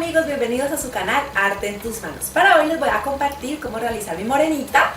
amigos, bienvenidos a su canal Arte en tus manos. Para hoy les voy a compartir cómo realizar mi morenita.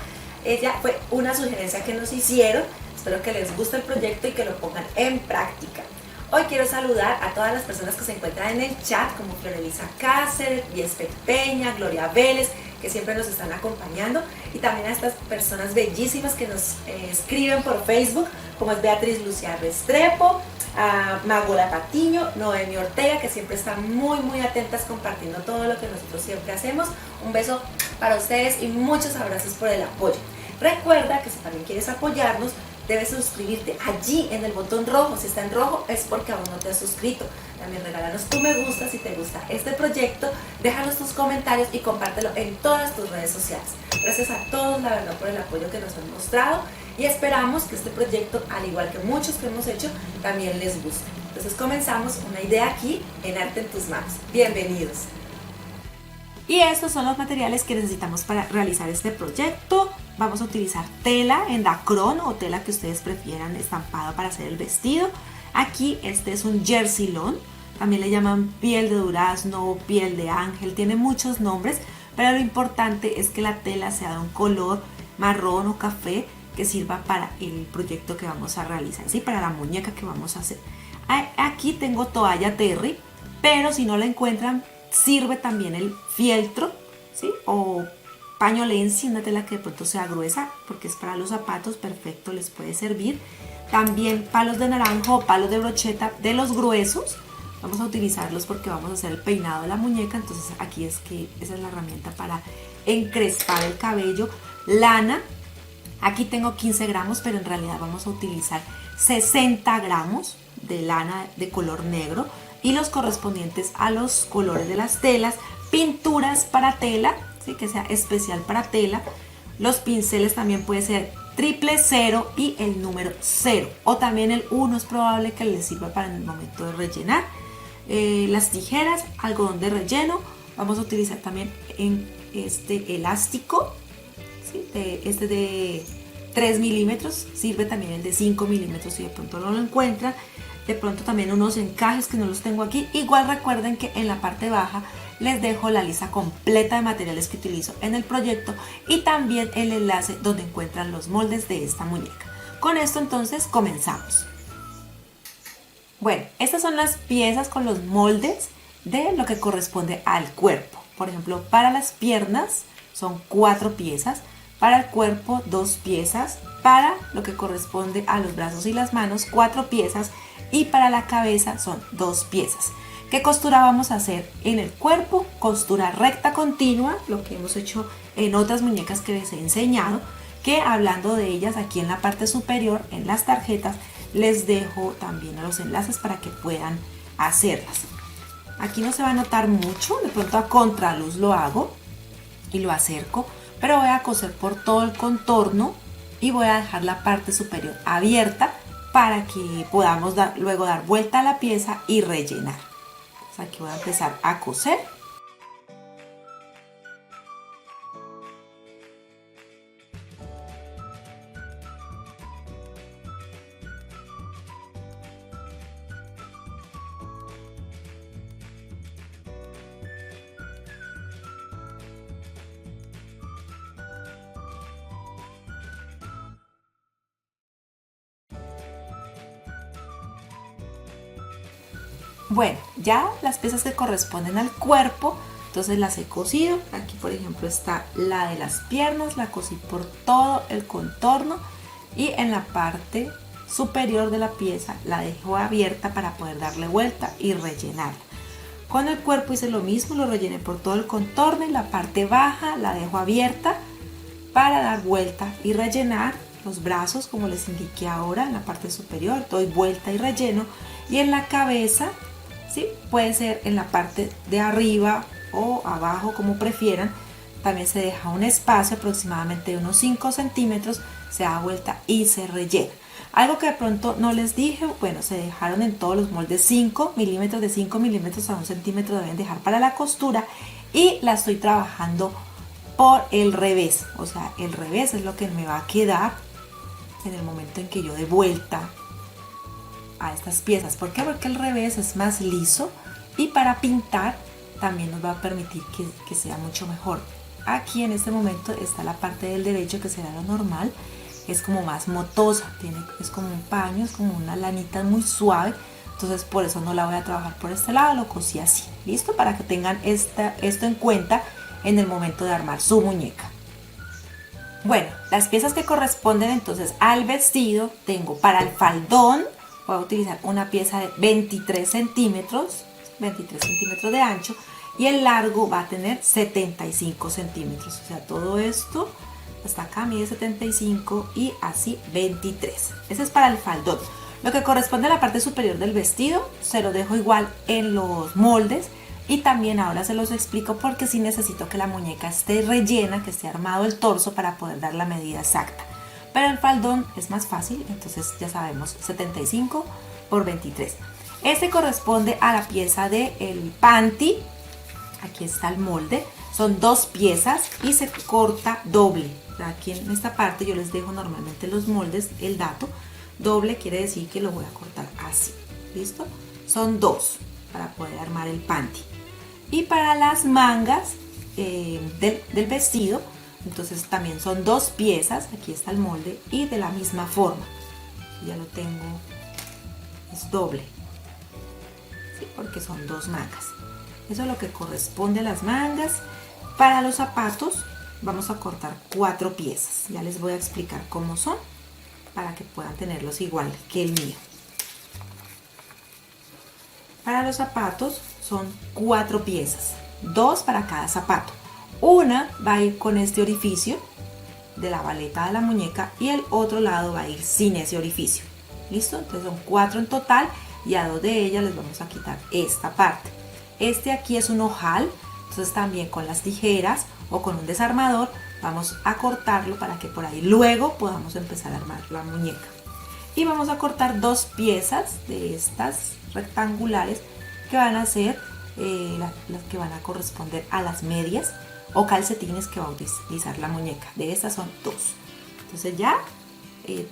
Ella fue una sugerencia que nos hicieron. Espero que les guste el proyecto y que lo pongan en práctica. Hoy quiero saludar a todas las personas que se encuentran en el chat, como Florelisa Cáceres, Viespet Peña, Gloria Vélez, que siempre nos están acompañando, y también a estas personas bellísimas que nos escriben por Facebook, como es Beatriz Lucía Restrepo, a Magola Patiño, Noemi Ortega, que siempre están muy atentas compartiendo todo lo que nosotros siempre hacemos. Un beso para ustedes y muchos abrazos por el apoyo. Recuerda que si también quieres apoyarnos, debes suscribirte allí en el botón rojo. Si está en rojo es porque aún no te has suscrito. También regálanos tu me gusta si te gusta este proyecto, déjanos tus comentarios y compártelo en todas tus redes sociales. Gracias a todos, la verdad, por el apoyo que nos han mostrado, y esperamos que este proyecto, al igual que muchos que hemos hecho, también les guste. Entonces comenzamos una idea aquí en Arte en tus manos. Bienvenidos. Y estos son los materiales que necesitamos para realizar este proyecto. Vamos a utilizar tela en dacrón o tela que ustedes prefieran estampada para hacer el vestido. Aquí este es un jersey lawn, también le llaman piel de durazno, piel de ángel, tiene muchos nombres, pero lo importante es que la tela sea de un color marrón o café que sirva para el proyecto que vamos a realizar, ¿sí? Para la muñeca que vamos a hacer. Aquí tengo toalla terry, pero si no la encuentran, sirve también el fieltro, ¿sí? O paño lenzi, una tela que de pronto sea gruesa, porque es para los zapatos, perfecto, les puede servir. También palos de naranjo o palos de brocheta de los gruesos, vamos a utilizarlos porque vamos a hacer el peinado de la muñeca. Entonces aquí esa es la herramienta para encrespar el cabello. Lana, aquí tengo 15 gramos, pero en realidad vamos a utilizar 60 gramos de lana de color negro y los correspondientes a los colores de las telas. Pinturas para tela, ¿sí? Que sea especial para tela. Los pinceles también puede ser 000 y el número 0, o también el 1 es probable que les sirva para el momento de rellenar. Las tijeras, algodón de relleno. Vamos a utilizar también en este elástico, ¿sí? De 3 milímetros, sirve también el de 5 milímetros si de pronto no lo encuentran. De pronto también unos encajes que no los tengo aquí. Igual recuerden que en la parte baja les dejo la lista completa de materiales que utilizo en el proyecto y también el enlace donde encuentran los moldes de esta muñeca. Con esto entonces comenzamos. Bueno, estas son las piezas con los moldes de lo que corresponde al cuerpo. Por ejemplo, para las piernas son 4 piezas, para el cuerpo 2 piezas, para lo que corresponde a los brazos y las manos 4 piezas, y para la cabeza son 2 piezas. ¿Qué costura vamos a hacer en el cuerpo? Costura recta continua, lo que hemos hecho en otras muñecas que les he enseñado, que hablando de ellas aquí en la parte superior, en las tarjetas, les dejo también los enlaces para que puedan hacerlas. Aquí no se va a notar mucho, de pronto a contraluz lo hago y lo acerco, pero voy a coser por todo el contorno y voy a dejar la parte superior abierta para que podamos luego dar vuelta a la pieza y rellenar. Aquí voy a empezar a coser. Bueno, ya las piezas que corresponden al cuerpo, entonces las he cosido. Aquí por ejemplo está la de las piernas, la cosí por todo el contorno y en la parte superior de la pieza la dejo abierta para poder darle vuelta y rellenarla. Con el cuerpo hice lo mismo, lo rellené por todo el contorno y la parte baja la dejo abierta para dar vuelta y rellenar. Los brazos, como les indiqué ahora, en la parte superior doy vuelta y relleno, y en la cabeza, ¿sí? Puede ser en la parte de arriba o abajo, como prefieran. También se deja un espacio aproximadamente de unos 5 centímetros, se da vuelta y se rellena. Algo que de pronto no les dije, bueno, se dejaron en todos los moldes 5 milímetros, de 5 milímetros a 1 centímetro deben dejar para la costura, y la estoy trabajando por el revés, o sea, el revés es lo que me va a quedar en el momento en que yo dé vuelta a estas piezas. ¿Por qué? Porque el revés es más liso, y para pintar también nos va a permitir que sea mucho mejor. Aquí en este momento está la parte del derecho, que será lo normal, es como más motosa, es como un paño, es como una lanita muy suave, entonces por eso no la voy a trabajar por este lado, lo cosí así, listo, para que tengan esto en cuenta en el momento de armar su muñeca. Bueno, las piezas que corresponden entonces al vestido, tengo para el faldón, voy a utilizar una pieza de 23 centímetros de ancho, y el largo va a tener 75 centímetros, o sea, todo esto hasta acá mide 75 y así 23. Ese es para el faldón. Lo que corresponde a la parte superior del vestido se lo dejo igual en los moldes, y también ahora se los explico porque sí necesito que la muñeca esté rellena, que esté armado el torso para poder dar la medida exacta. Pero el faldón es más fácil, entonces ya sabemos, 75 por 23. Este corresponde a la pieza del panty. Aquí está el molde, son 2 piezas y se corta doble. Aquí en esta parte yo les dejo normalmente los moldes, el dato. Doble quiere decir que lo voy a cortar así, ¿listo? Son 2 para poder armar el panty. Y para las mangas del vestido, entonces también son 2 piezas, aquí está el molde, y de la misma forma. Ya lo tengo, es doble, ¿sí? Porque son 2 mangas. Eso es lo que corresponde a las mangas. Para los zapatos vamos a cortar 4 piezas. Ya les voy a explicar cómo son para que puedan tenerlos igual que el mío. Para los zapatos son 4 piezas, 2 para cada zapato. Una va a ir con este orificio de la baleta de la muñeca y el otro lado va a ir sin ese orificio. ¿Listo? Entonces son 4 en total, y a 2 de ellas les vamos a quitar esta parte. Este aquí es un ojal, entonces también con las tijeras o con un desarmador vamos a cortarlo para que por ahí luego podamos empezar a armar la muñeca. Y vamos a cortar 2 piezas de estas rectangulares que van a ser las que van a corresponder a las medias o calcetines que va a utilizar la muñeca. De estas son 2. Entonces ya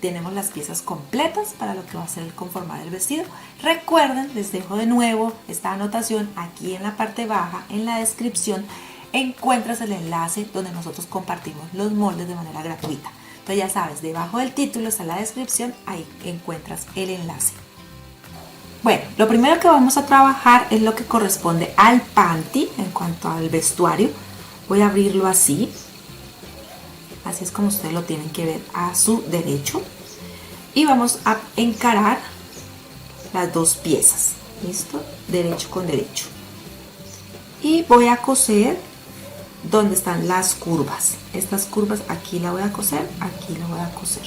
tenemos las piezas completas para lo que va a ser el conformar el vestido. Recuerden, les dejo de nuevo esta anotación aquí en la parte baja, en la descripción encuentras el enlace donde nosotros compartimos los moldes de manera gratuita. Entonces ya sabes, debajo del título está la descripción, ahí encuentras el enlace. Bueno, lo primero que vamos a trabajar es lo que corresponde al panty en cuanto al vestuario. Voy a abrirlo así. Así es como ustedes lo tienen que ver a su derecho. Y vamos a encarar las 2 piezas. ¿Listo? Derecho con derecho. Y voy a coser donde están las curvas. Estas curvas aquí la voy a coser, aquí la voy a coser.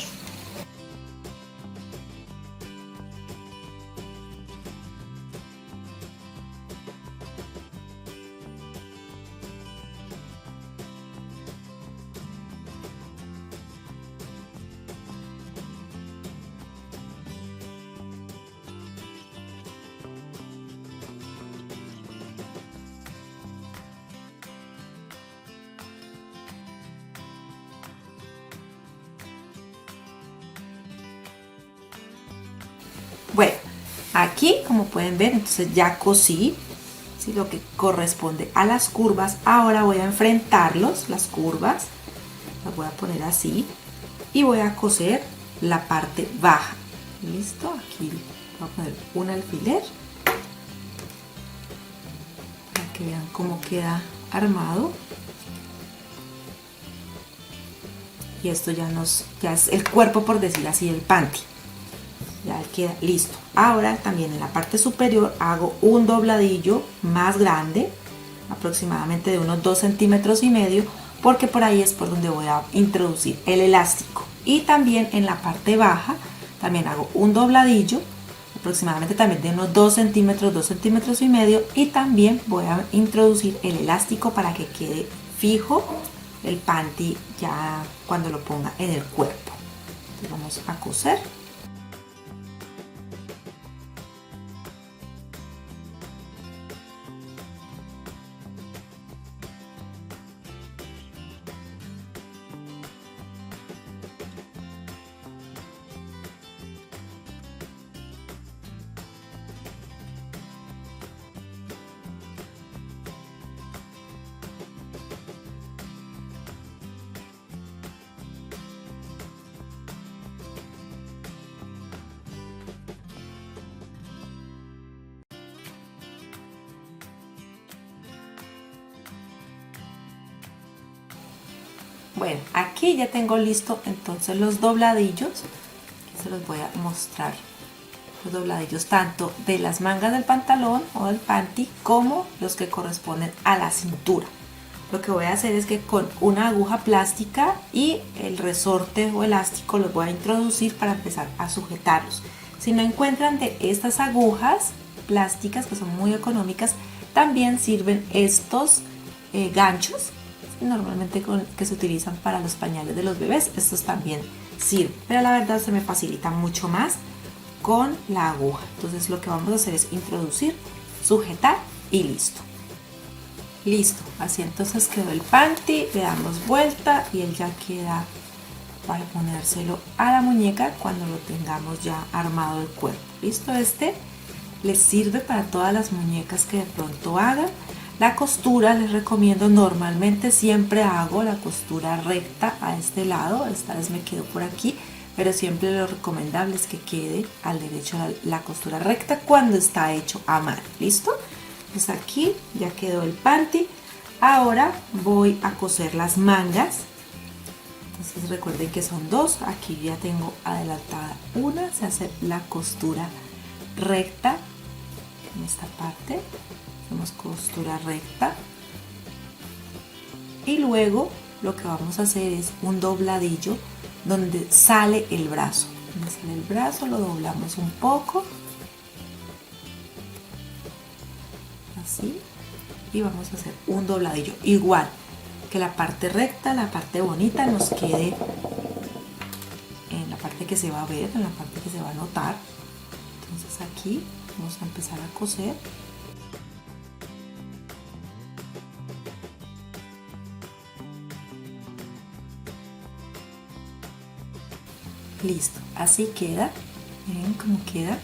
Bueno, aquí como pueden ver, entonces ya cosí, ¿sí?, lo que corresponde a las curvas. Ahora voy a enfrentarlos, las curvas, las voy a poner así y voy a coser la parte baja. ¿Listo? Aquí voy a poner un alfiler para que vean cómo queda armado. Y esto ya es el cuerpo, por decir así, del panty. Ya queda listo. Ahora también en la parte superior hago un dobladillo más grande, aproximadamente de unos 2,5 centímetros, porque por ahí es por donde voy a introducir el elástico. Y también en la parte baja también hago un dobladillo, aproximadamente también de unos 2 centímetros, 2,5 centímetros, y también voy a introducir el elástico para que quede fijo el panty ya cuando lo ponga en el cuerpo. Entonces vamos a coser. Bueno, aquí ya tengo listo entonces los dobladillos. Aquí se los voy a mostrar. Los dobladillos tanto de las mangas del pantalón o del panty como los que corresponden a la cintura. Lo que voy a hacer es que con una aguja plástica y el resorte o elástico los voy a introducir para empezar a sujetarlos. Si no encuentran de estas agujas plásticas, que son muy económicas, también sirven estos ganchos, normalmente que se utilizan para los pañales de los bebés. Estos también sirven, pero la verdad se me facilita mucho más con la aguja. Entonces lo que vamos a hacer es introducir, sujetar y listo. Listo, así entonces quedó el panty, le damos vuelta y él ya queda para ponérselo a la muñeca cuando lo tengamos ya armado el cuerpo. Listo, este les sirve para todas las muñecas que de pronto hagan. La costura les recomiendo, normalmente siempre hago la costura recta a este lado, esta vez me quedo por aquí, pero siempre lo recomendable es que quede al derecho la costura recta cuando está hecho a mano. ¿Listo? Pues aquí ya quedó el panty. Ahora voy a coser las mangas. Entonces recuerden que son dos. Aquí ya tengo adelantada una. Se hace la costura recta en esta parte. Hacemos costura recta. Y luego lo que vamos a hacer es un dobladillo donde sale el brazo. Donde sale el brazo lo doblamos un poco. Así, y vamos a hacer un dobladillo igual que la parte recta, la parte bonita nos quede en la parte que se va a ver, en la parte que se va a notar. Entonces aquí vamos a empezar a coser. Listo, así queda. Miren cómo queda.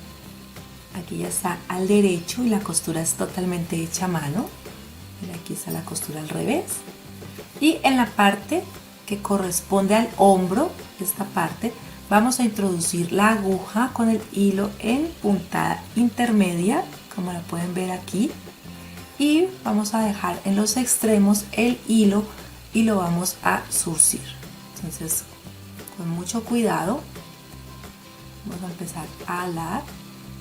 Aquí ya está al derecho y la costura es totalmente hecha a mano. Mira, aquí está la costura al revés. Y en la parte que corresponde al hombro, esta parte, vamos a introducir la aguja con el hilo en puntada intermedia, como la pueden ver aquí. Y vamos a dejar en los extremos el hilo y lo vamos a zurcir. Entonces, con mucho cuidado, vamos a empezar a alar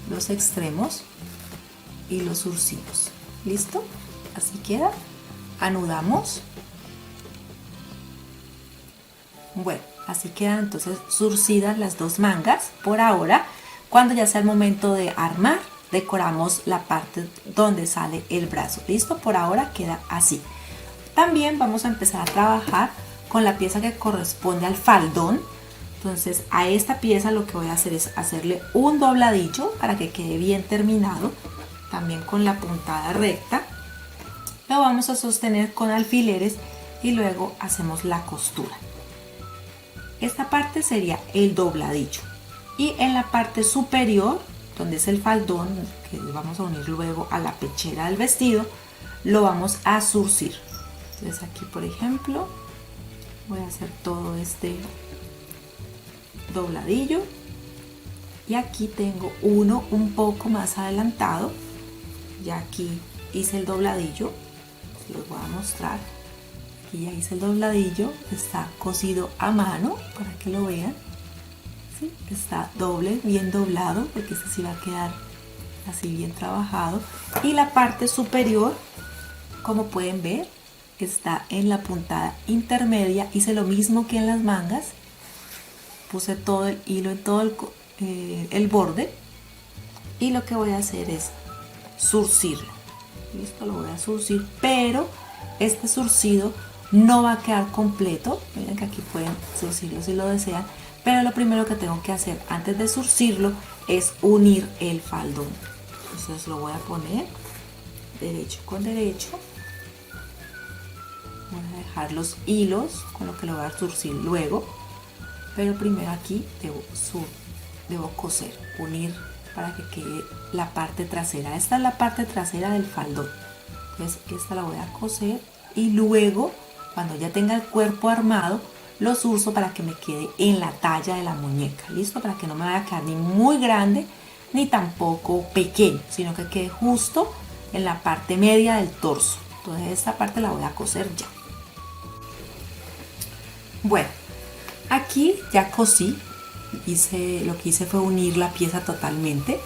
los extremos y los zurcimos. ¿Listo? Así queda. Anudamos. Bueno, así quedan entonces zurcidas las dos mangas por ahora. Cuando ya sea el momento de armar, decoramos la parte donde sale el brazo. ¿Listo? Por ahora queda así. También vamos a empezar a trabajar con la pieza que corresponde al faldón. Entonces a esta pieza lo que voy a hacer es hacerle un dobladillo para que quede bien terminado, también con la puntada recta. Lo vamos a sostener con alfileres y luego hacemos la costura. Esta parte sería el dobladillo. Y en la parte superior, donde es el faldón, que vamos a unir luego a la pechera del vestido, lo vamos a zurcir. Entonces aquí, por ejemplo, voy a hacer todo este dobladillo y aquí tengo uno un poco más adelantado. Ya aquí hice el dobladillo, se los voy a mostrar. Aquí ya hice el dobladillo, está cosido a mano para que lo vean. ¿Sí? Está doble, bien doblado, porque este sí va a quedar así bien trabajado. Y la parte superior, como pueden ver, está en la puntada intermedia. Hice lo mismo que en las mangas. Puse todo el hilo en todo el borde y lo que voy a hacer es zurcirlo. Listo, lo voy a zurcir, pero este zurcido no va a quedar completo. Miren que aquí pueden zurcirlo si lo desean, pero lo primero que tengo que hacer antes de zurcirlo es unir el faldón. Entonces lo voy a poner derecho con derecho. Voy a dejar los hilos con lo que lo voy a zurcir luego. Pero primero aquí debo coser, unir para que quede la parte trasera. Esta es la parte trasera del faldón. Entonces esta la voy a coser y luego cuando ya tenga el cuerpo armado lo zurzo para que me quede en la talla de la muñeca. ¿Listo? Para que no me vaya a quedar ni muy grande ni tampoco pequeño, sino que quede justo en la parte media del torso. Entonces esta parte la voy a coser ya. Bueno, aquí ya cosí, lo que hice fue unir la pieza totalmente,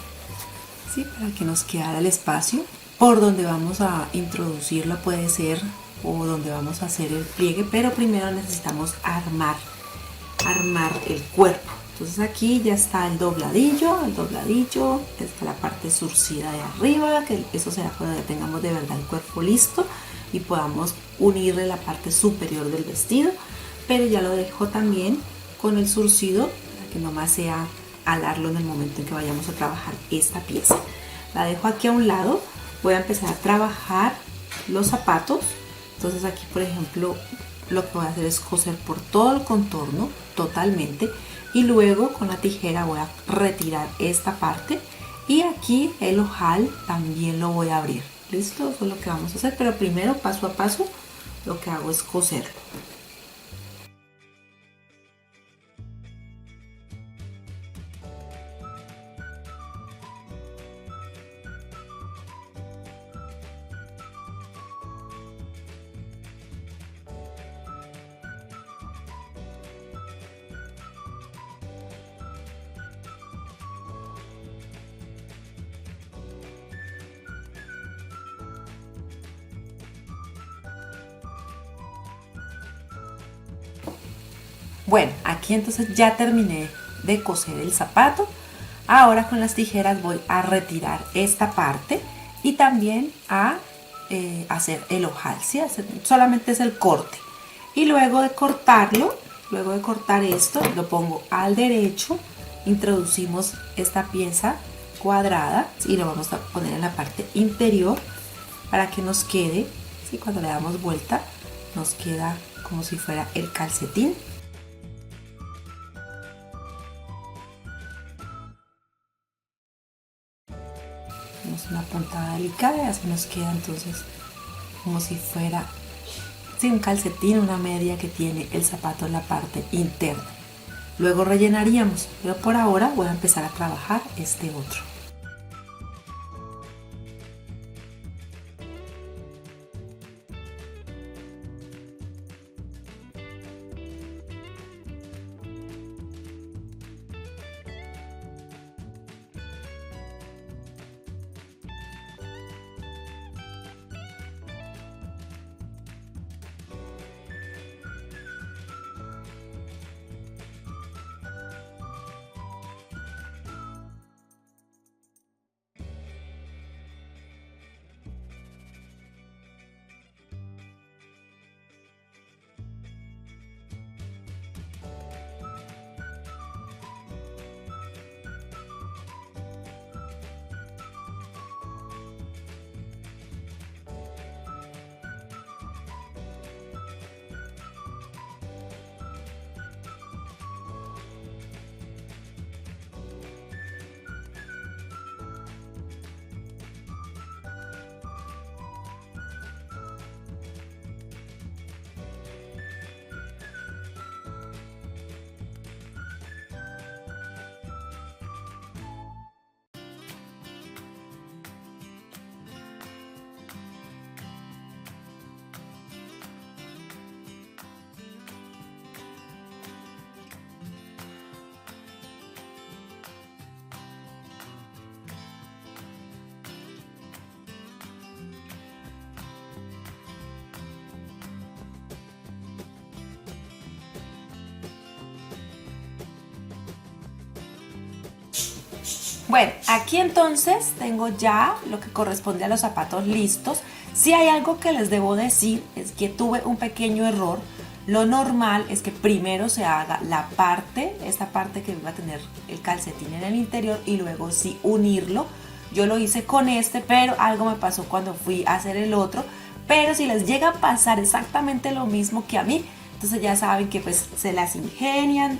¿sí? Para que nos quedara el espacio por donde vamos a introducirlo, puede ser, o donde vamos a hacer el pliegue, pero primero necesitamos armar el cuerpo. Entonces aquí ya está el dobladillo, está la parte surcida de arriba, que eso será cuando ya tengamos de verdad el cuerpo listo y podamos unirle la parte superior del vestido, pero ya lo dejo también con el surcido para que nomás sea alarlo en el momento en que vayamos a trabajar esta pieza. La dejo aquí a un lado, voy a empezar a trabajar los zapatos. Entonces aquí, por ejemplo, lo que voy a hacer es coser por todo el contorno totalmente y luego con la tijera voy a retirar esta parte y aquí el ojal también lo voy a abrir. Listo, eso es lo que vamos a hacer, pero primero paso a paso lo que hago es coserlo. Bueno, aquí entonces ya terminé de coser el zapato. Ahora con las tijeras voy a retirar esta parte y también a hacer el ojal, ¿sí? Solamente es el corte. Y luego de cortarlo, luego de cortar esto, lo pongo al derecho, introducimos esta pieza cuadrada y lo vamos a poner en la parte interior para que nos quede, ¿sí? Cuando le damos vuelta, nos queda como si fuera el calcetín. Una puntada delicada y así nos queda entonces como si fuera un calcetín, una media que tiene el zapato en la parte interna. Luego rellenaríamos, pero por ahora voy a empezar a trabajar este otro. Bueno, aquí entonces tengo ya lo que corresponde a los zapatos listos. Si hay algo que les debo decir es que tuve un pequeño error. Lo normal es que primero se haga esta parte que va a tener el calcetín en el interior y luego sí unirlo. Yo lo hice con este, pero algo me pasó cuando fui a hacer el otro. Pero si les llega a pasar exactamente lo mismo que a mí, entonces ya saben que pues se las ingenian,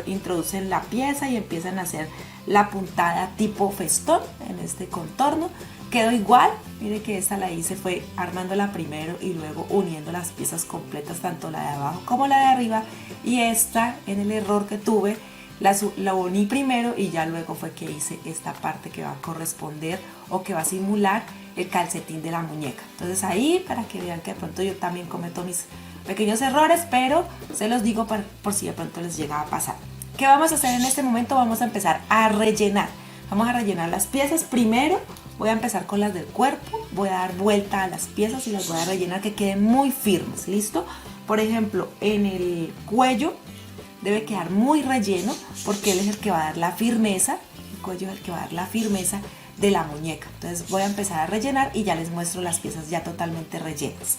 introducen la pieza y empiezan a hacer la puntada tipo festón en este contorno. Quedó igual, mire que esta la hice fue armándola primero y luego uniendo las piezas completas, tanto la de abajo como la de arriba, y esta en el error que tuve la uní primero y ya luego fue que hice esta parte que va a corresponder o que va a simular el calcetín de la muñeca. Entonces ahí para que vean que de pronto yo también cometo mis pequeños errores, pero se los digo por si de pronto les llega a pasar. ¿Qué vamos a hacer en este momento? Vamos a empezar a rellenar. Vamos a rellenar las piezas. Primero voy a empezar con las del cuerpo. Voy a dar vuelta a las piezas y las voy a rellenar que queden muy firmes. ¿Listo? Por ejemplo, en el cuello debe quedar muy relleno porque él es el que va a dar la firmeza. El cuello es el que va a dar la firmeza de la muñeca. Entonces voy a empezar a rellenar y ya les muestro las piezas ya totalmente rellenas.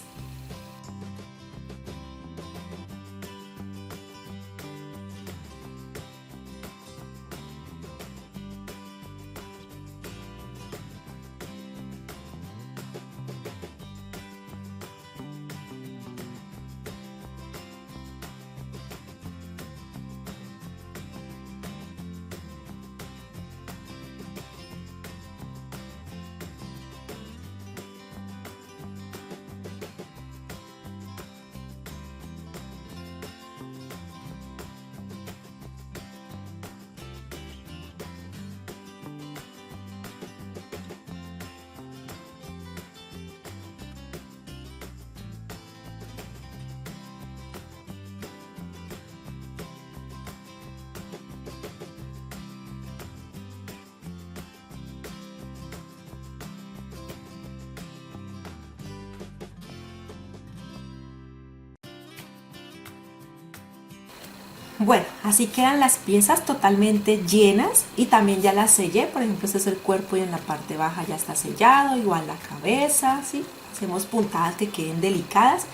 Bueno, así quedan las piezas totalmente llenas y también ya las sellé. Por ejemplo, este es el cuerpo y en la parte baja ya está sellado, igual la cabeza, ¿sí? Hacemos puntadas que queden delicadas.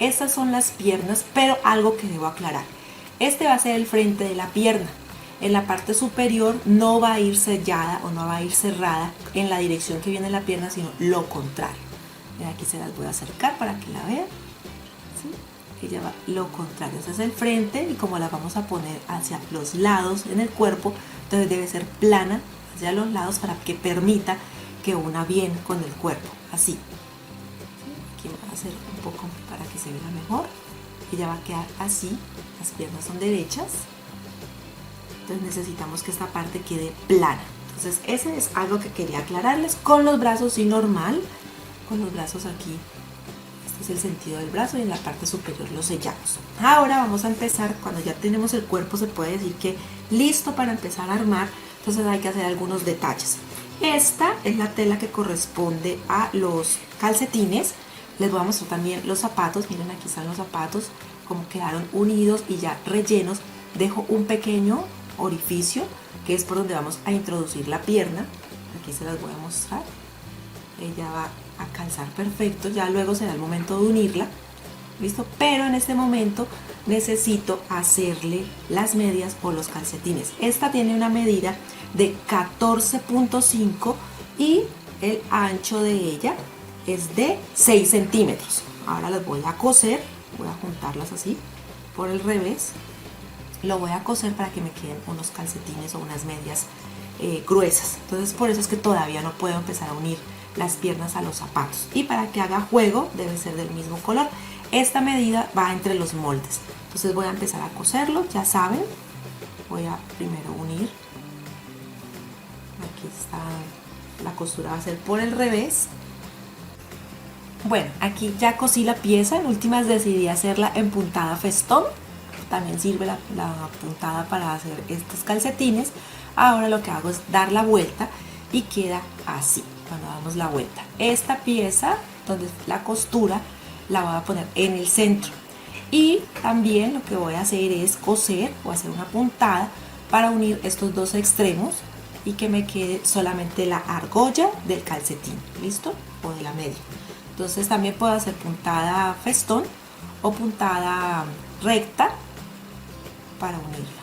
Estas son las piernas, pero algo que debo aclarar. Este va a ser el frente de la pierna. En la parte superior no va a ir sellada o no va a ir cerrada en la dirección que viene la pierna, sino lo contrario. Aquí se las voy a acercar para que la vean. ¿Sí? Ella va lo contrario, ese es el frente y como la vamos a poner hacia los lados en el cuerpo, entonces debe ser plana hacia los lados para que permita que una bien con el cuerpo, así. Aquí voy a hacer un poco para que se vea mejor. Ella va a quedar así, las piernas son derechas, entonces necesitamos que esta parte quede plana. Entonces ese es algo que quería aclararles. Con los brazos sí normal, con los brazos aquí. Este es el sentido del brazo y en la parte superior lo sellamos. Ahora vamos a empezar, cuando ya tenemos el cuerpo se puede decir que listo para empezar a armar, entonces hay que hacer algunos detalles. Esta es la tela que corresponde a los calcetines. Les voy a mostrar también los zapatos, miren aquí están los zapatos, como quedaron unidos y ya rellenos. Dejo un pequeño orificio que es por donde vamos a introducir la pierna. Aquí se las voy a mostrar. Ella va a calzar perfecto, ya luego será el momento de unirla, listo, pero en este momento necesito hacerle las medias o los calcetines. Esta tiene una medida de 14.5 y el ancho de ella es de 6 centímetros. Ahora las voy a coser, voy a juntarlas así por el revés, lo voy a coser para que me queden unos calcetines o unas medias gruesas. Entonces por eso es que todavía no puedo empezar a unir las piernas a los zapatos, y para que haga juego debe ser del mismo color. Esta medida va entre los moldes, entonces voy a empezar a coserlo. Ya saben, voy a primero unir, aquí está, la costura va a ser por el revés. Bueno, aquí ya cosí la pieza, en últimas decidí hacerla en puntada festón, también sirve la puntada para hacer estos calcetines. Ahora lo que hago es dar la vuelta y queda así. Cuando damos la vuelta, esta pieza donde la costura la voy a poner en el centro, y también lo que voy a hacer es coser o hacer una puntada para unir estos dos extremos y que me quede solamente la argolla del calcetín, listo, o de la media. Entonces también puedo hacer puntada festón o puntada recta para unirla.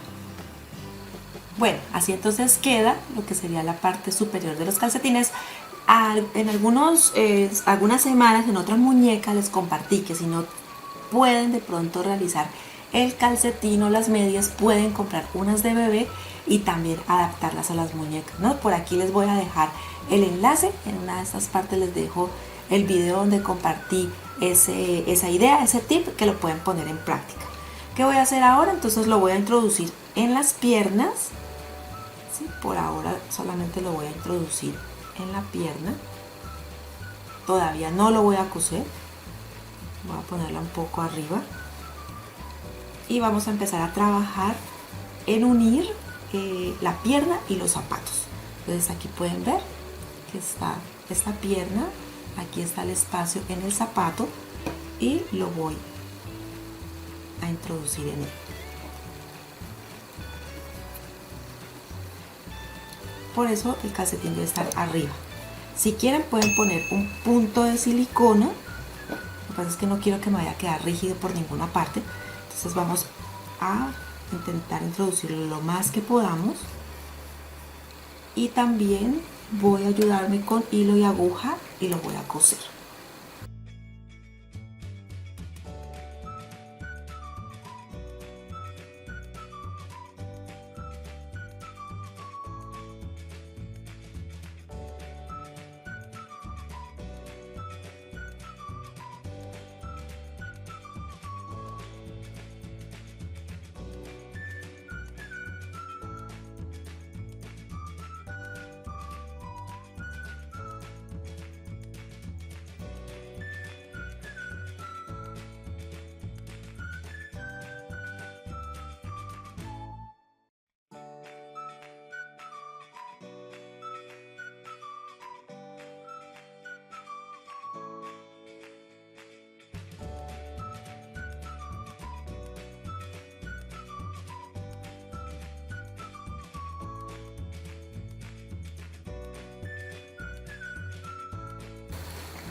Bueno, así entonces queda lo que sería la parte superior de los calcetines. En algunas semanas en otras muñecas les compartí que si no pueden de pronto realizar el calcetín o las medias, pueden comprar unas de bebé y también adaptarlas a las muñecas, ¿no? Por aquí les voy a dejar el enlace, en una de estas partes les dejo el video donde compartí esa idea, ese tip que lo pueden poner en práctica. ¿Qué voy a hacer ahora? Entonces lo voy a introducir en las piernas, ¿sí? Por ahora solamente lo voy a introducir en la pierna, todavía no lo voy a coser, voy a ponerla un poco arriba y vamos a empezar a trabajar en unir la pierna y los zapatos. Entonces aquí pueden ver que está esta pierna, aquí está el espacio en el zapato y lo voy a introducir en él. Por eso el calcetín debe estar arriba. Si quieren pueden poner un punto de silicona. Lo que pasa es que no quiero que me vaya a quedar rígido por ninguna parte. Entonces vamos a intentar introducirlo lo más que podamos. Y también voy a ayudarme con hilo y aguja y lo voy a coser.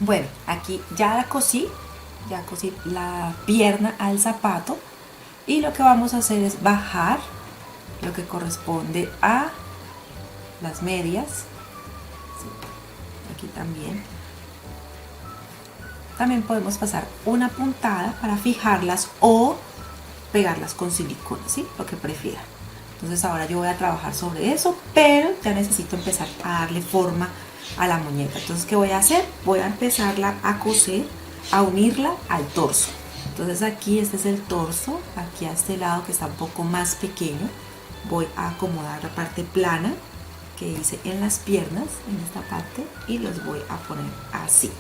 Bueno, aquí ya cosí la pierna al zapato y lo que vamos a hacer es bajar lo que corresponde a las medias. Sí, aquí también. También podemos pasar una puntada para fijarlas o pegarlas con silicona, ¿sí? Lo que prefieran. Entonces ahora yo voy a trabajar sobre eso, pero ya necesito empezar a darle forma a la muñeca. Entonces, ¿qué voy a hacer? Voy a empezarla a coser, a unirla al torso. Entonces aquí este es el torso, aquí a este lado que está un poco más pequeño, voy a acomodar la parte plana que hice en las piernas, en esta parte, y los voy a poner así.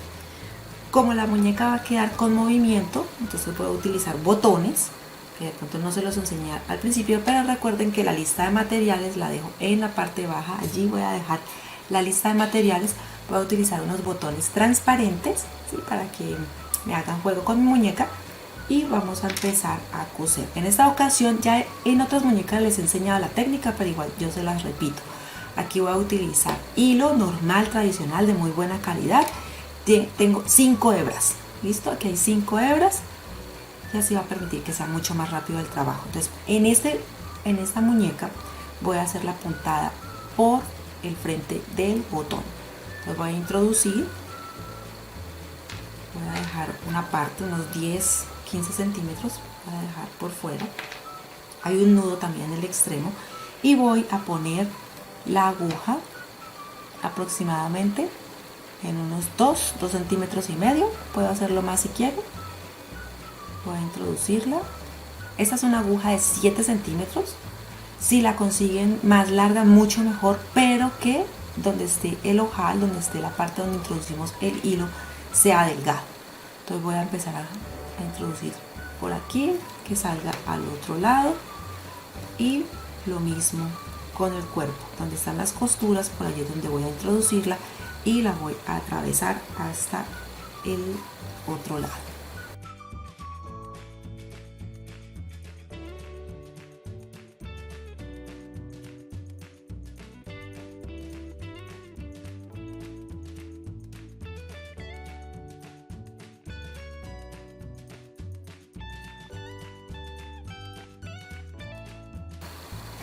Como la muñeca va a quedar con movimiento, entonces voy a utilizar botones, que de pronto no se los enseñé al principio, pero recuerden que la lista de materiales la dejo en la parte baja, allí voy a dejar la lista de materiales. Voy a utilizar unos botones transparentes, ¿sí? Para que me hagan juego con mi muñeca y vamos a empezar a coser. En esta ocasión ya en otras muñecas les he enseñado la técnica, pero igual yo se las repito. Aquí voy a utilizar hilo normal, tradicional, de muy buena calidad. Tengo 5 hebras, ¿listo? Aquí hay 5 hebras y así va a permitir que sea mucho más rápido el trabajo. Entonces en esta muñeca voy a hacer la puntada por el frente del botón. Entonces voy a introducir, voy a dejar una parte, unos 10-15 centímetros, voy a dejar por fuera. Hay un nudo también en el extremo y voy a poner la aguja aproximadamente en unos 2 centímetros y medio. Puedo hacerlo más si quiero. Voy a introducirla. Esta es una aguja de 7 centímetros. Si la consiguen más larga, mucho mejor, pero que donde esté el ojal, donde esté la parte donde introducimos el hilo, sea delgado. Entonces voy a empezar a introducir por aquí, que salga al otro lado, y lo mismo con el cuerpo, donde están las costuras, por allí es donde voy a introducirla y la voy a atravesar hasta el otro lado.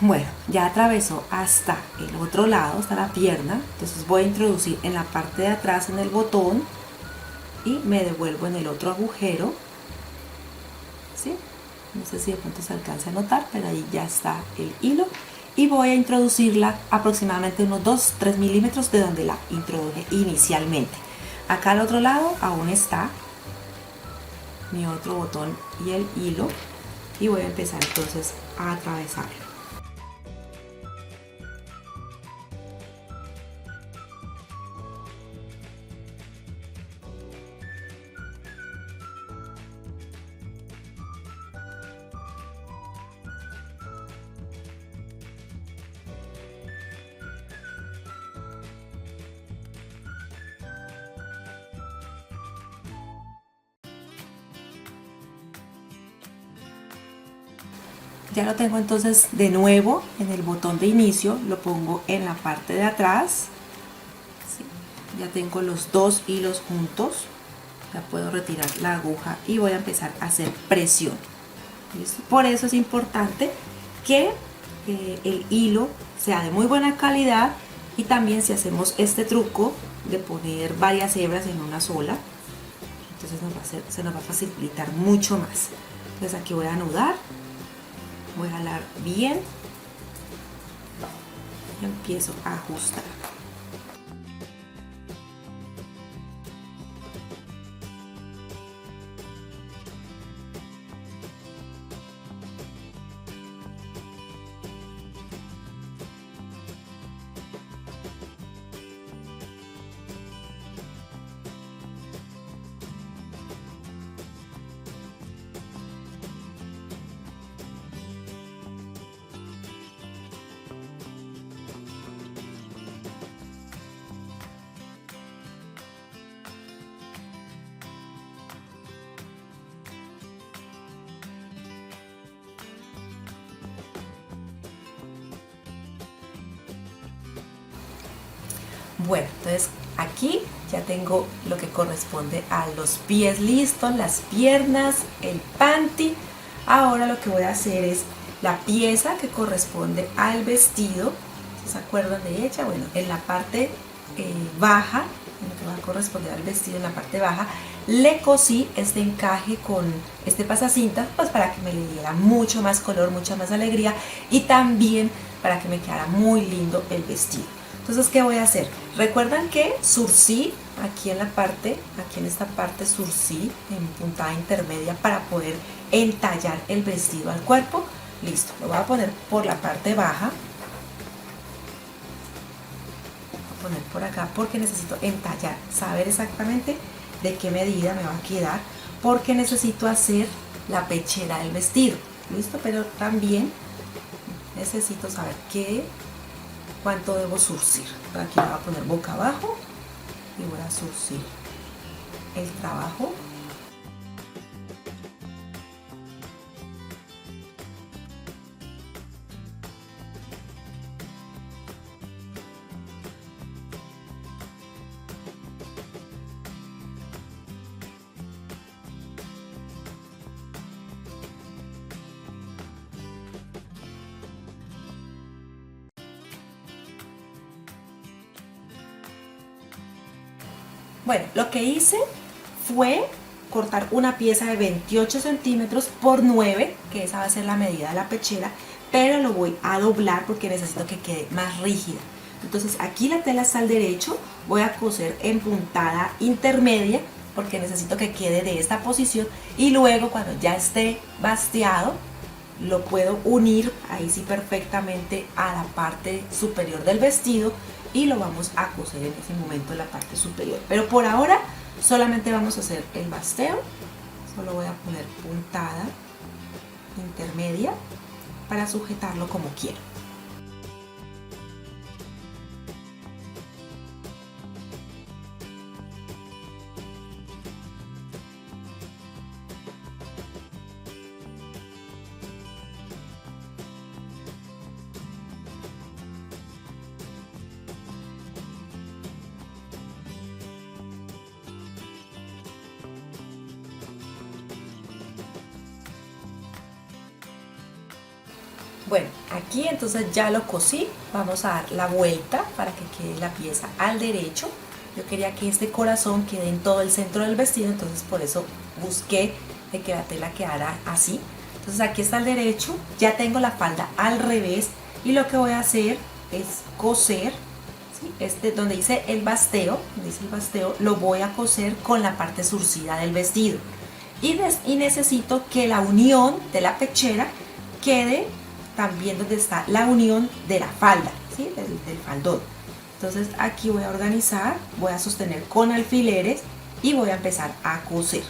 Bueno, ya atravesó hasta el otro lado, hasta la pierna. Entonces voy a introducir en la parte de atrás en el botón y me devuelvo en el otro agujero, ¿sí? No sé si de pronto se alcanza a notar, pero ahí ya está el hilo. Y voy a introducirla aproximadamente unos 2-3 milímetros de donde la introduje inicialmente. Acá al otro lado aún está mi otro botón y el hilo. Y voy a empezar entonces a atravesarlo. Ya lo tengo entonces de nuevo en el botón de inicio, lo pongo en la parte de atrás. ¿Sí? Ya tengo los dos hilos juntos, ya puedo retirar la aguja y voy a empezar a hacer presión. ¿Listo? Por eso es importante que el hilo sea de muy buena calidad, y también si hacemos este truco de poner varias hebras en una sola, entonces se nos va a facilitar mucho más. Entonces aquí voy a anudar, voy a jalar bien y empiezo a ajustar. Bueno, entonces aquí ya tengo lo que corresponde a los pies listos, las piernas, el panty. Ahora lo que voy a hacer es la pieza que corresponde al vestido. ¿Si se acuerdan de ella? Bueno, en la parte baja, en lo que va a corresponder al vestido, en la parte baja, le cosí este encaje con este pasacintas, pues para que me le diera mucho más color, mucha más alegría, y también para que me quedara muy lindo el vestido. Entonces, ¿qué voy a hacer? Recuerdan que surcí aquí en la parte, aquí en esta parte surcí en puntada intermedia para poder entallar el vestido al cuerpo. Listo, lo voy a poner por la parte baja. Voy a poner por acá porque necesito entallar, saber exactamente de qué medida me va a quedar, porque necesito hacer la pechera del vestido. Listo, pero también necesito saber cuánto debo surcir. Aquí la voy a poner boca abajo y voy a surcir el trabajo. Bueno, lo que hice fue cortar una pieza de 28 centímetros por 9, que esa va a ser la medida de la pechera, pero lo voy a doblar porque necesito que quede más rígida. Entonces aquí la tela está al derecho, voy a coser en puntada intermedia porque necesito que quede de esta posición, y luego cuando ya esté basteado lo puedo unir ahí sí perfectamente a la parte superior del vestido, y lo vamos a coser en ese momento en la parte superior. Pero por ahora solamente vamos a hacer el basteo. Solo voy a poner puntada intermedia para sujetarlo como quiero. Bueno, aquí entonces ya lo cosí, vamos a dar la vuelta para que quede la pieza al derecho. Yo quería que este corazón quede en todo el centro del vestido, entonces por eso busqué de que la tela quedara así. Entonces aquí está el derecho, ya tengo la falda al revés, y lo que voy a hacer es coser, ¿sí? Donde dice el basteo, lo voy a coser con la parte surcida del vestido. Y necesito que la unión de la pechera quede también donde está la unión de la falda, ¿sí? del faldón. Entonces aquí voy a organizar, voy a sostener con alfileres y voy a empezar a coser.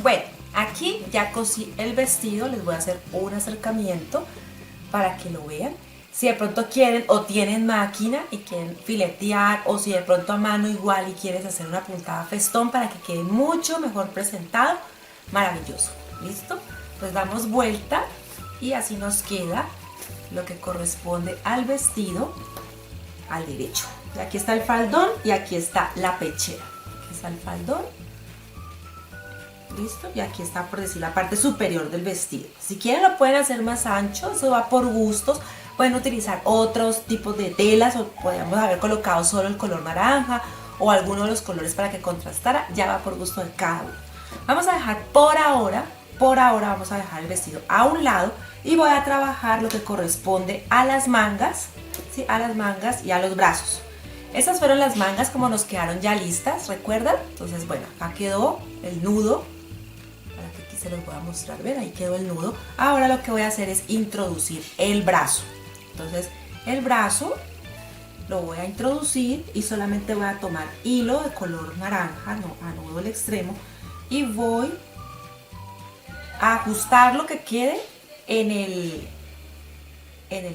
Bueno, aquí ya cosí el vestido, les voy a hacer un acercamiento para que lo vean. Si de pronto quieren o tienen máquina y quieren filetear, o si de pronto a mano igual y quieres hacer una puntada festón para que quede mucho mejor presentado, maravilloso. ¿Listo? Pues damos vuelta y así nos queda lo que corresponde al vestido al derecho. Y aquí está el faldón y aquí está la pechera. Aquí está el faldón. ¿Listo? Y aquí está, por decir, la parte superior del vestido. Si quieren lo pueden hacer más ancho, eso va por gustos. Pueden utilizar otros tipos de telas o podríamos haber colocado solo el color naranja o alguno de los colores para que contrastara. Ya va por gusto de cada uno. Vamos a dejar por ahora vamos a dejar el vestido a un lado y voy a trabajar lo que corresponde a las mangas, ¿sí? A las mangas y a los brazos. Estas fueron las mangas como nos quedaron ya listas, ¿recuerdan? Entonces, bueno, acá quedó el nudo. Para que aquí se los voy a mostrar, ¿ven? Ahí quedó el nudo. Ahora lo que voy a hacer es introducir el brazo. Entonces, el brazo lo voy a introducir y solamente voy a tomar hilo de color naranja, no, a nudo del extremo, y voy a ajustar lo que quede en el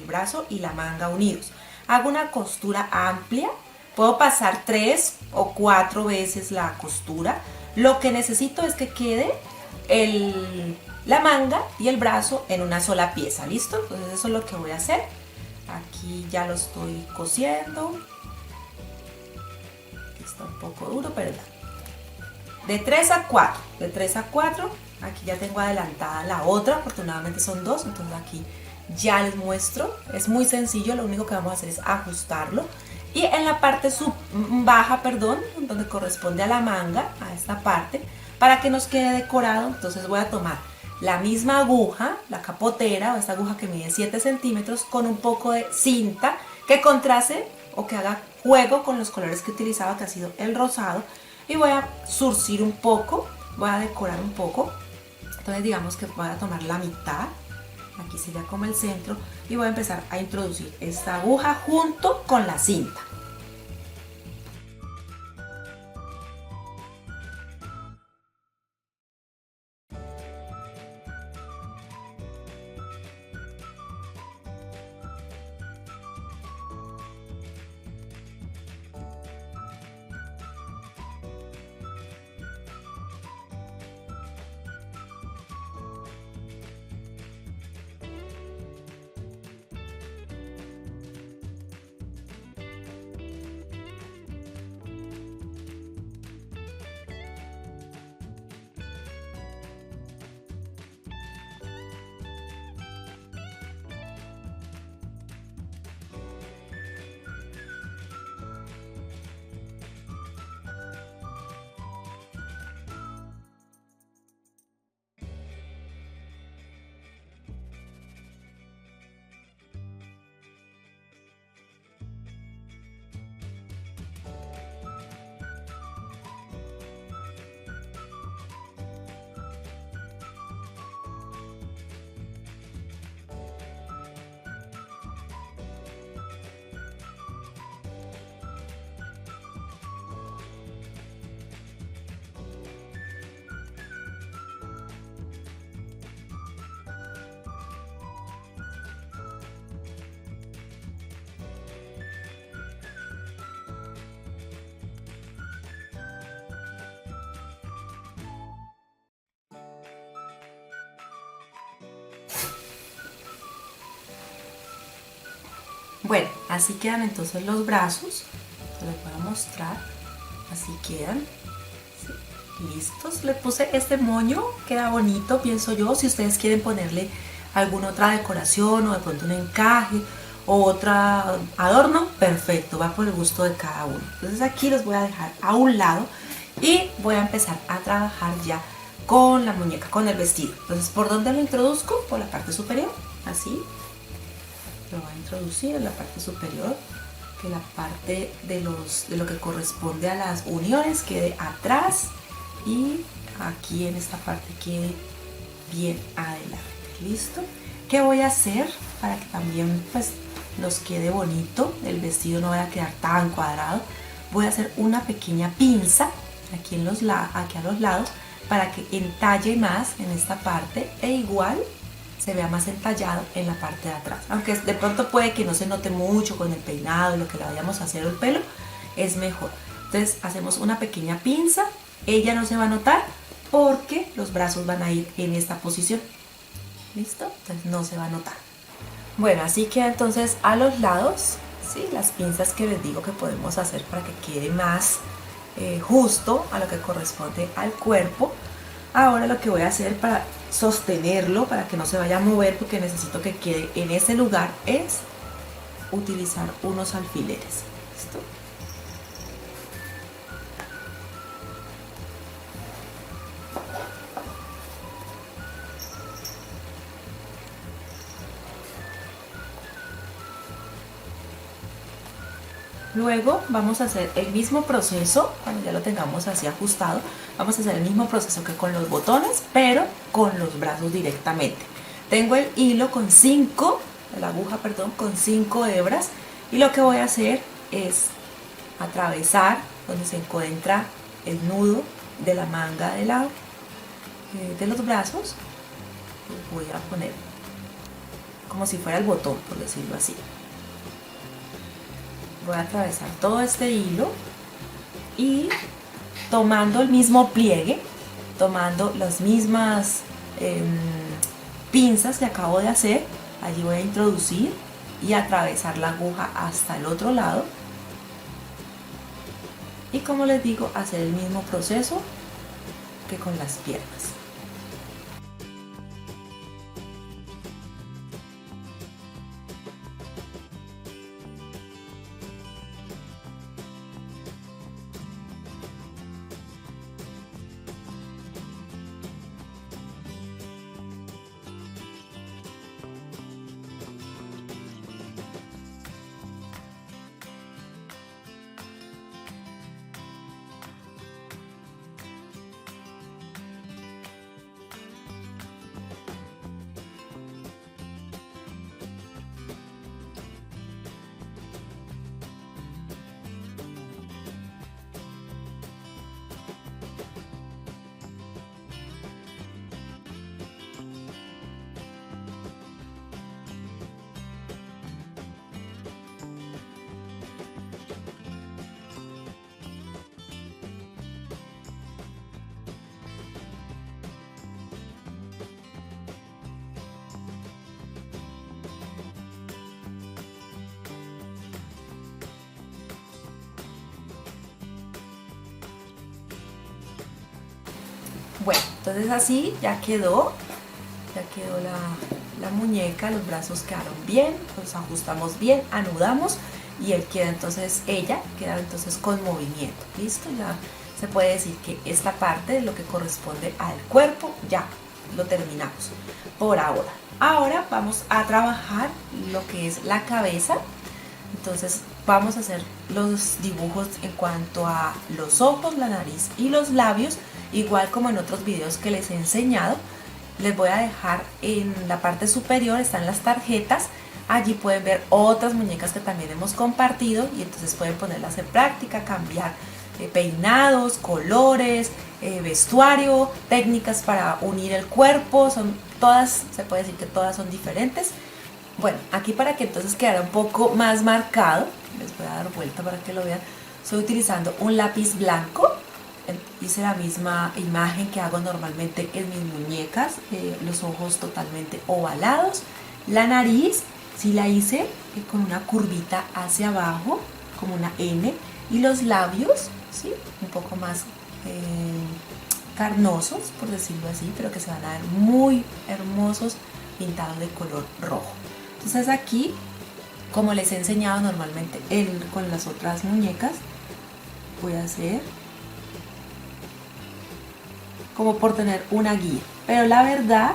brazo y la manga unidos. Hago una costura amplia, puedo pasar 3 o 4 veces la costura. Lo que necesito es que quede la manga y el brazo en una sola pieza, ¿listo? Entonces eso es lo que voy a hacer. Aquí ya lo estoy cosiendo. Está un poco duro, pero ya. De 3 a 4, de 3 a 4, aquí ya tengo adelantada la otra, afortunadamente son 2, entonces aquí ya les muestro. Es muy sencillo, lo único que vamos a hacer es ajustarlo. Y en la parte baja, donde corresponde a la manga, a esta parte, para que nos quede decorado, entonces voy a tomar la misma aguja, la capotera, o esta aguja que mide 7 centímetros, con un poco de cinta que contraste o que haga juego con los colores que he utilizado, que ha sido el rosado, y voy a zurcir un poco, voy a decorar un poco. Entonces digamos que voy a tomar la mitad, aquí sería como el centro, y voy a empezar a introducir esta aguja junto con la cinta. Bueno, así quedan entonces los brazos. Les voy a mostrar. Así quedan. ¿Sí? Listos. Le puse este moño. Queda bonito, pienso yo. Si ustedes quieren ponerle alguna otra decoración o de pronto un encaje o otro adorno, perfecto. Va por el gusto de cada uno. Entonces aquí los voy a dejar a un lado y voy a empezar a trabajar ya con la muñeca, con el vestido. Entonces, ¿por dónde lo introduzco? Por la parte superior. Así. Lo voy a introducir en la parte superior, que la parte de lo que corresponde a las uniones quede atrás y aquí en esta parte quede bien adelante. ¿Listo? ¿Qué voy a hacer para que también pues nos quede bonito? El vestido no vaya a quedar tan cuadrado. Voy a hacer una pequeña pinza aquí a los lados para que entalle más en esta parte e igual se vea más entallado en la parte de atrás. Aunque de pronto puede que no se note mucho con el peinado, lo que le vayamos a hacer el pelo, es mejor. Entonces hacemos una pequeña pinza, ella no se va a notar porque los brazos van a ir en esta posición. ¿Listo? Entonces no se va a notar. Bueno, así queda entonces a los lados, ¿sí? Las pinzas que les digo que podemos hacer para que quede más justo a lo que corresponde al cuerpo. Ahora lo que voy a hacer para sostenerlo, para que no se vaya a mover, porque necesito que quede en ese lugar, es utilizar unos alfileres. ¿Listo? Luego vamos a hacer el mismo proceso, cuando ya lo tengamos así ajustado, vamos a hacer el mismo proceso que con los botones, pero con los brazos directamente. Tengo el hilo con 5, la aguja, perdón, con 5 hebras, y lo que voy a hacer es atravesar donde se encuentra el nudo de la manga de los brazos. Lo voy a poner como si fuera el botón, por decirlo así. Voy a atravesar todo este hilo y tomando el mismo pliegue, tomando las mismas pinzas que acabo de hacer, allí voy a introducir y atravesar la aguja hasta el otro lado. Y como les digo, hacer el mismo proceso que con las piernas. Bueno, entonces así ya quedó la muñeca, los brazos quedaron bien, los ajustamos bien, anudamos y ella queda entonces con movimiento. ¿Listo? Ya se puede decir que esta parte de lo que corresponde al cuerpo ya lo terminamos por ahora. Ahora vamos a trabajar lo que es la cabeza. Entonces vamos a hacer los dibujos en cuanto a los ojos, la nariz y los labios, igual como en otros videos que les he enseñado. Les voy a dejar en la parte superior, están las tarjetas, allí pueden ver otras muñecas que también hemos compartido y entonces pueden ponerlas en práctica, cambiar peinados, colores, vestuario, técnicas para unir el cuerpo, son todas, se puede decir que todas son diferentes. Bueno, aquí para que entonces quedara un poco más marcado, les voy a dar vuelta para que lo vean, estoy utilizando un lápiz blanco. Hice la misma imagen que hago normalmente en mis muñecas, los ojos totalmente ovalados, la nariz sí la hice con una curvita hacia abajo, como una N, y los labios, ¿sí? Un poco más carnosos, por decirlo así, pero que se van a ver muy hermosos pintados de color rojo. Entonces aquí, como les he enseñado normalmente con las otras muñecas, voy a hacer como por tener una guía, pero la verdad,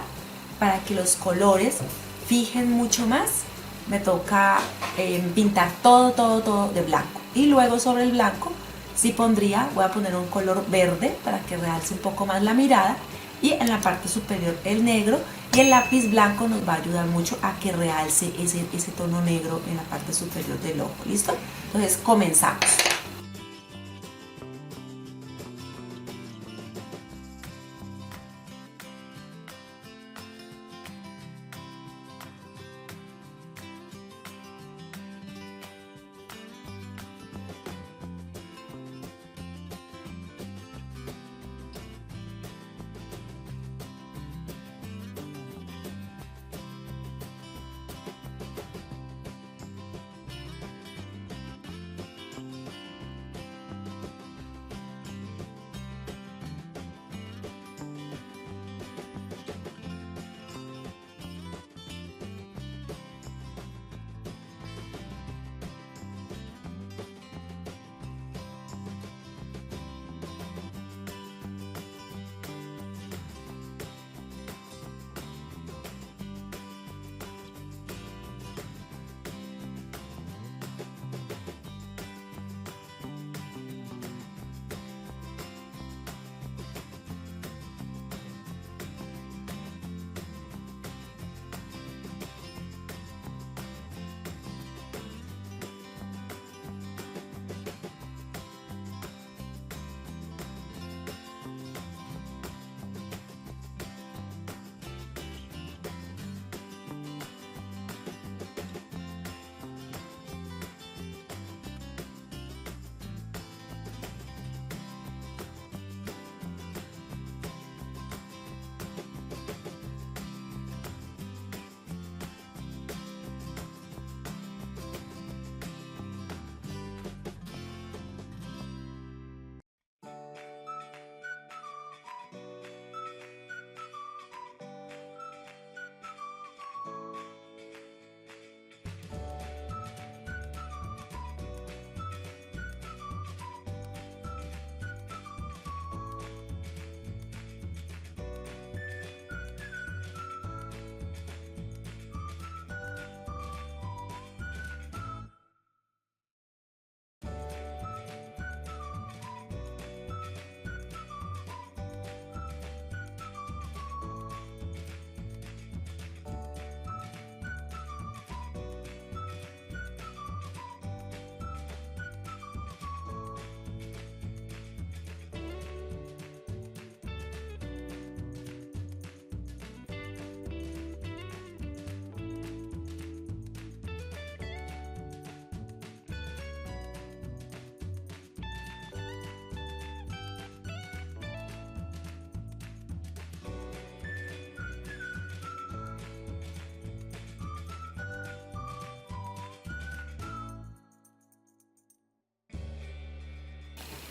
para que los colores fijen mucho más, me toca pintar todo de blanco, y luego sobre el blanco sí voy a poner un color verde para que realce un poco más la mirada, y en la parte superior el negro, y el lápiz blanco nos va a ayudar mucho a que realce ese tono negro en la parte superior del ojo. ¿Listo? Entonces comenzamos.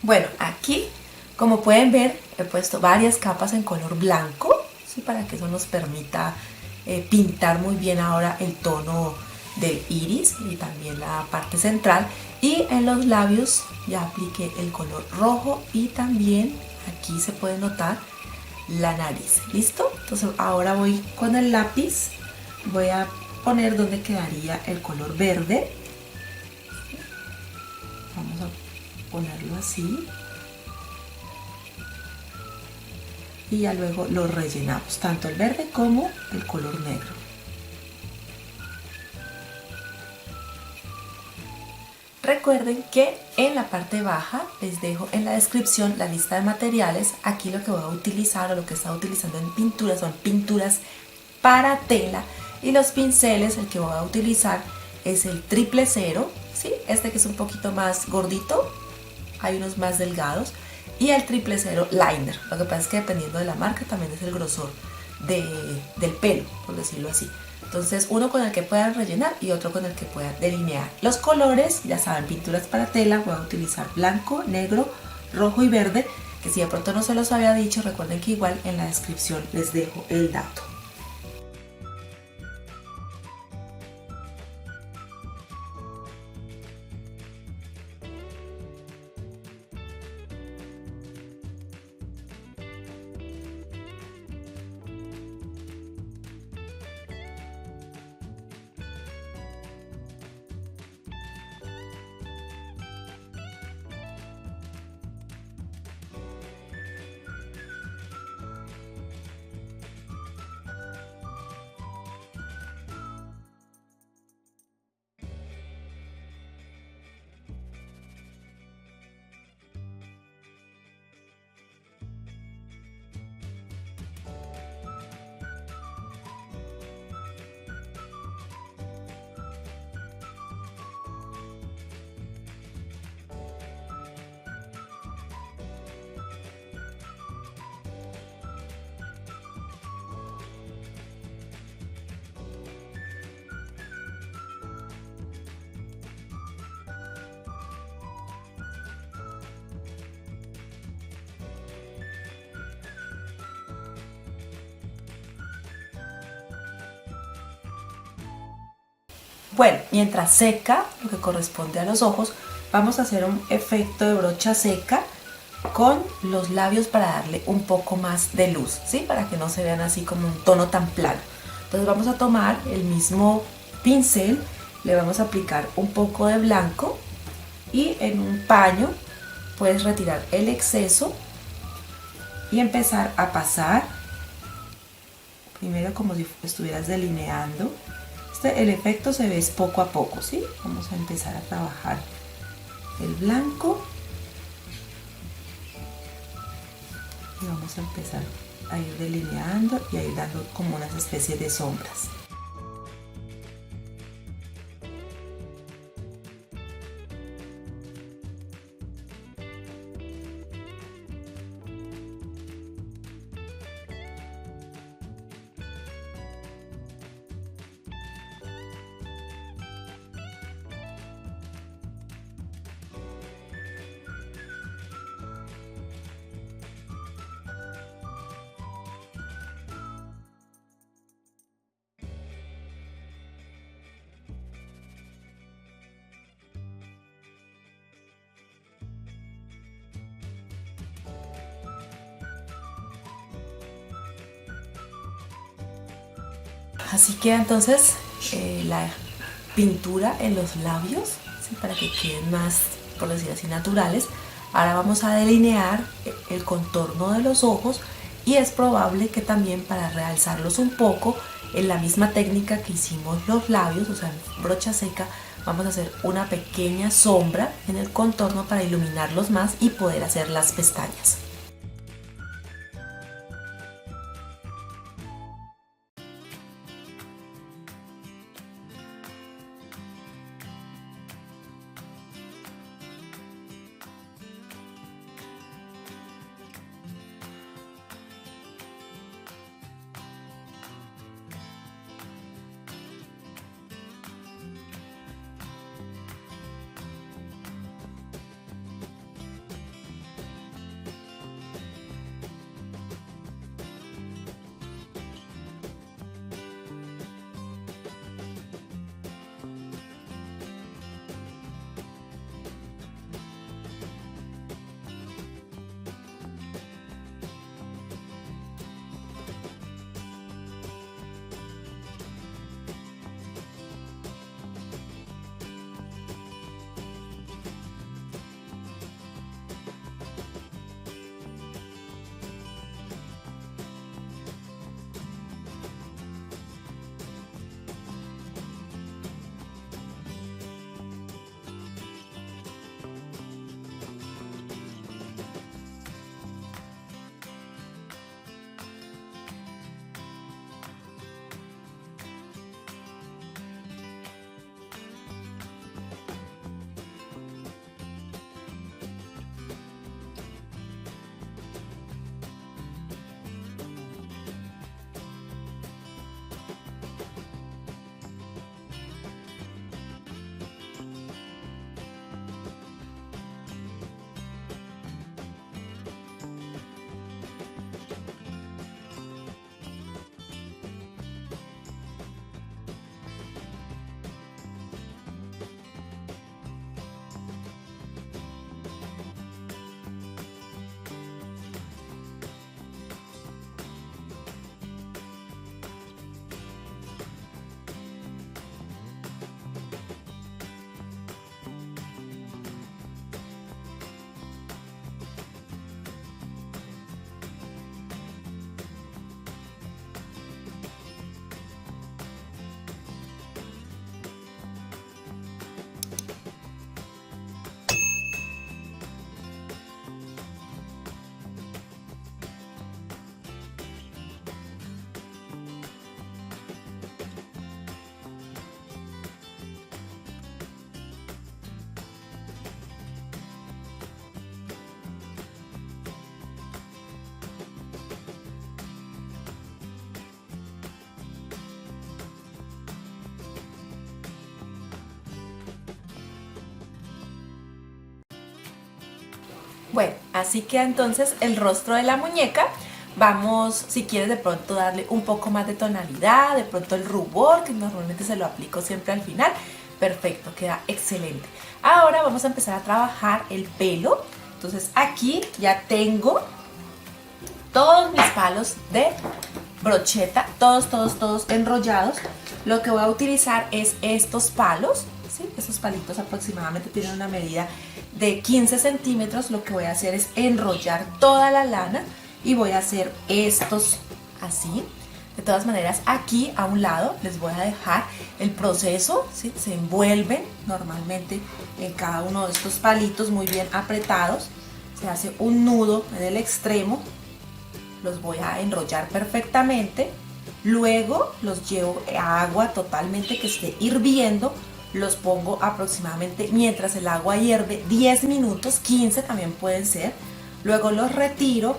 Bueno, aquí, como pueden ver, he puesto varias capas en color blanco, ¿sí? Para que eso nos permita pintar muy bien ahora el tono del iris y también la parte central. Y en los labios ya apliqué el color rojo y también aquí se puede notar la nariz. ¿Listo? Entonces ahora voy con el lápiz, voy a poner donde quedaría el color verde. Vamos a ponerlo así y ya luego lo rellenamos, tanto el verde como el color negro. Recuerden que en la parte baja les dejo en la descripción la lista de materiales. Aquí lo que voy a utilizar o lo que estaba utilizando en pintura son pinturas para tela, y los pinceles, el que voy a utilizar es el 000, ¿sí? Este que es un poquito más gordito, hay unos más delgados, y el 000 liner. Lo que pasa es que dependiendo de la marca también es el grosor del pelo, por decirlo así. Entonces uno con el que puedan rellenar y otro con el que puedan delinear. Los colores, ya saben, pinturas para tela, voy a utilizar blanco, negro, rojo y verde, que si de pronto no se los había dicho, recuerden que igual en la descripción les dejo el dato. Bueno, mientras seca lo que corresponde a los ojos, vamos a hacer un efecto de brocha seca con los labios para darle un poco más de luz, ¿sí? Para que no se vean así como un tono tan plano. Entonces vamos a tomar el mismo pincel, le vamos a aplicar un poco de blanco y en un paño puedes retirar el exceso y empezar a pasar, primero como si estuvieras delineando. El efecto se ve poco a poco, ¿sí? Vamos a empezar a trabajar el blanco y vamos a empezar a ir delineando y a ir dando como unas especies de sombras. Así queda entonces la pintura en los labios, ¿sí? Para que queden más, por decir así, naturales. Ahora vamos a delinear el contorno de los ojos y es probable que también para realzarlos un poco, en la misma técnica que hicimos los labios, o sea, en brocha seca, vamos a hacer una pequeña sombra en el contorno para iluminarlos más y poder hacer las pestañas. Bueno, así queda entonces el rostro de la muñeca. Vamos, si quieres de pronto darle un poco más de tonalidad, de pronto el rubor, que normalmente se lo aplico siempre al final. Perfecto, queda excelente. Ahora vamos a empezar a trabajar el pelo. Entonces aquí ya tengo todos mis palos de brocheta, todos enrollados. Lo que voy a utilizar es estos palos, ¿sí? Esos palitos aproximadamente tienen una medida de 15 centímetros. Lo que voy a hacer es enrollar toda la lana y voy a hacer estos así. De todas maneras, aquí a un lado les voy a dejar el proceso, ¿sí? Se envuelven normalmente en cada uno de estos palitos muy bien apretados. Se hace un nudo en el extremo. Los voy a enrollar perfectamente. Luego los llevo a agua totalmente que esté hirviendo. Los pongo aproximadamente mientras el agua hierve 10 minutos, 15 también pueden ser. Luego los retiro,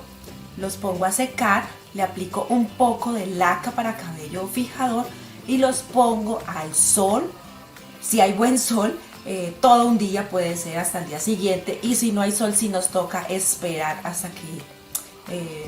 los pongo a secar, le aplico un poco de laca para cabello fijador y los pongo al sol. Si hay buen sol, todo un día puede ser hasta el día siguiente, y si no hay sol, sí nos toca esperar hasta que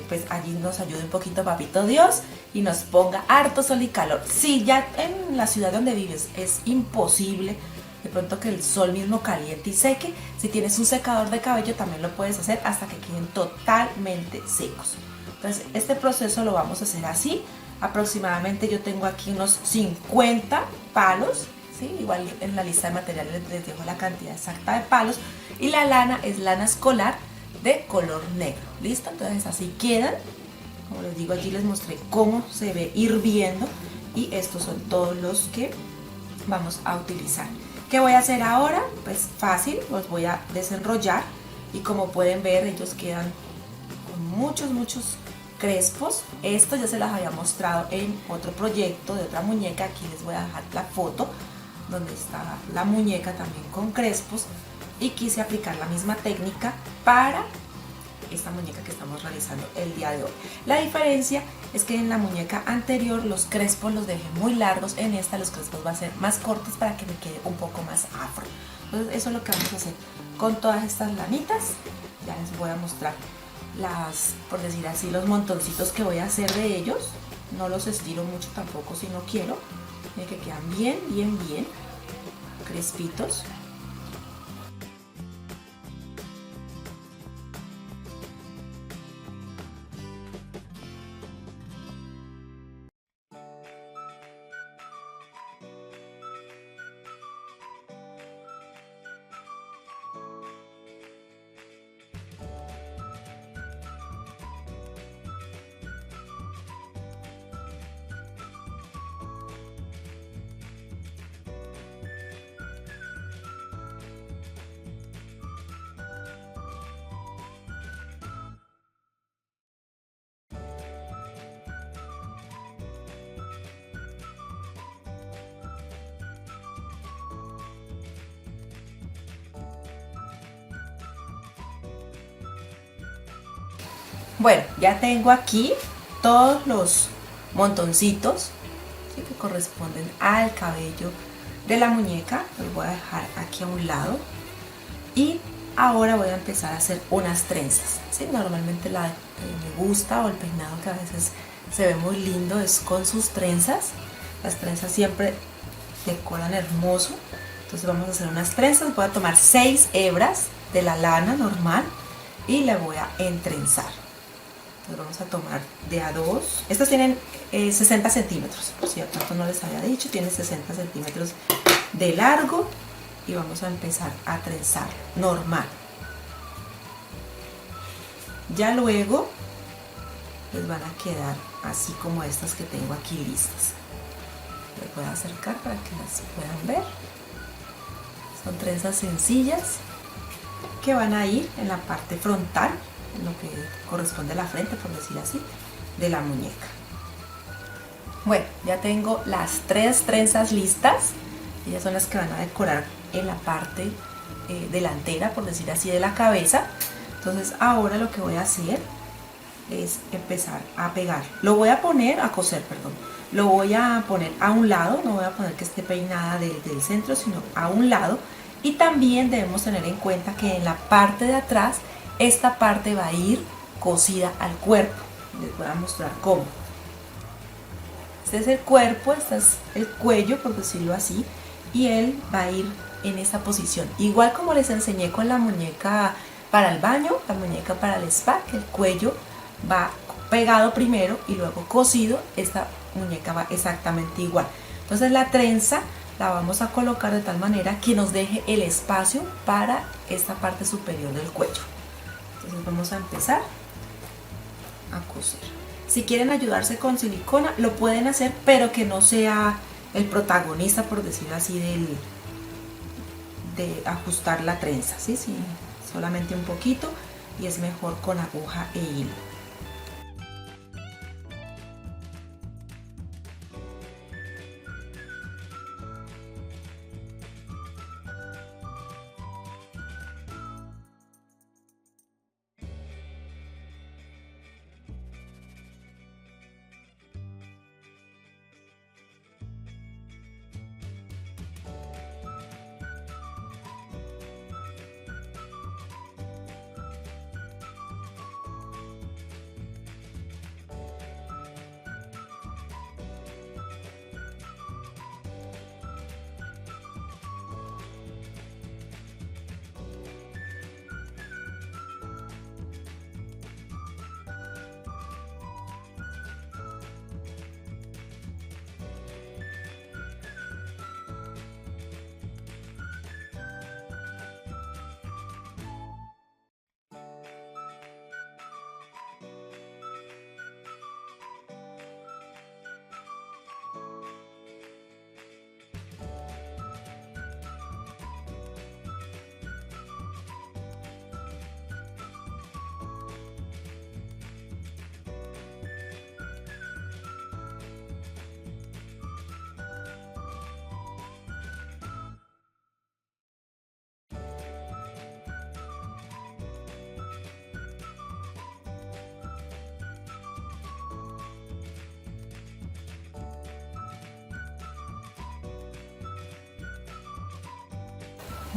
pues allí nos ayude un poquito papito Dios y nos ponga harto sol y calor. Si ya en la ciudad donde vives es imposible de pronto que el sol mismo caliente y seque, si tienes un secador de cabello también lo puedes hacer hasta que queden totalmente secos. Entonces este proceso lo vamos a hacer así. Aproximadamente yo tengo aquí unos 50 palos, ¿sí? Igual en la lista de materiales les dejo la cantidad exacta de palos, y la lana es lana escolar de color negro. ¿Listo? Entonces así quedan. Como les digo, allí les mostré cómo se ve hirviendo, y estos son todos los que vamos a utilizar. ¿Qué voy a hacer ahora? Pues fácil, los voy a desenrollar, y como pueden ver ellos quedan con muchos crespos. Esto ya se las había mostrado en otro proyecto de otra muñeca. Aquí les voy a dejar la foto donde está la muñeca también con crespos, y quise aplicar la misma técnica para esta muñeca que estamos realizando el día de hoy. La diferencia es que en la muñeca anterior los crespos los dejé muy largos, en esta los crespos van a ser más cortos para que me quede un poco más afro. Entonces eso es lo que vamos a hacer con todas estas lanitas. Ya les voy a mostrar por decir así, los montoncitos que voy a hacer de ellos. No los estiro mucho tampoco si no quiero. Miren que quedan bien crespitos. Bueno, ya tengo aquí todos los montoncitos, ¿sí?, que corresponden al cabello de la muñeca. Los voy a dejar aquí a un lado, y ahora voy a empezar a hacer unas trenzas, ¿sí? Normalmente la me gusta, o el peinado que a veces se ve muy lindo, es con sus trenzas. Las trenzas siempre decoran hermoso. Entonces vamos a hacer unas trenzas. Voy a tomar 6 hebras de la lana normal y la voy a entrenzar. Entonces vamos a tomar de a 2. Estas tienen 60 centímetros, por si acaso no les había dicho, tienen 60 centímetros de largo, y vamos a empezar a trenzar normal. Ya luego les van a quedar así como estas que tengo aquí listas. Les voy a acercar para que las puedan ver. Son trenzas sencillas que van a ir en la parte frontal, en lo que corresponde a la frente, por decir así, de la muñeca. Bueno, ya tengo las 3 trenzas listas. Ellas son las que van a decorar en la parte delantera, por decir así, de la cabeza. Entonces ahora lo que voy a hacer es empezar a pegar. Lo voy a poner a coser, perdón. Lo voy a poner a un lado, no voy a poner que esté peinada del centro, sino a un lado. Y también debemos tener en cuenta que en la parte de atrás esta parte va a ir cosida al cuerpo. Les voy a mostrar cómo. Este es el cuerpo, este es el cuello, por decirlo así, y él va a ir en esta posición. Igual como les enseñé con la muñeca para el baño, la muñeca para el spa, que el cuello va pegado primero y luego cosido, esta muñeca va exactamente igual. Entonces la trenza la vamos a colocar de tal manera que nos deje el espacio para esta parte superior del cuello. Entonces vamos a empezar a coser. Si quieren ayudarse con silicona, lo pueden hacer, pero que no sea el protagonista, por decirlo así, de ajustar la trenza, ¿sí? Sí, solamente un poquito, y es mejor con aguja e hilo.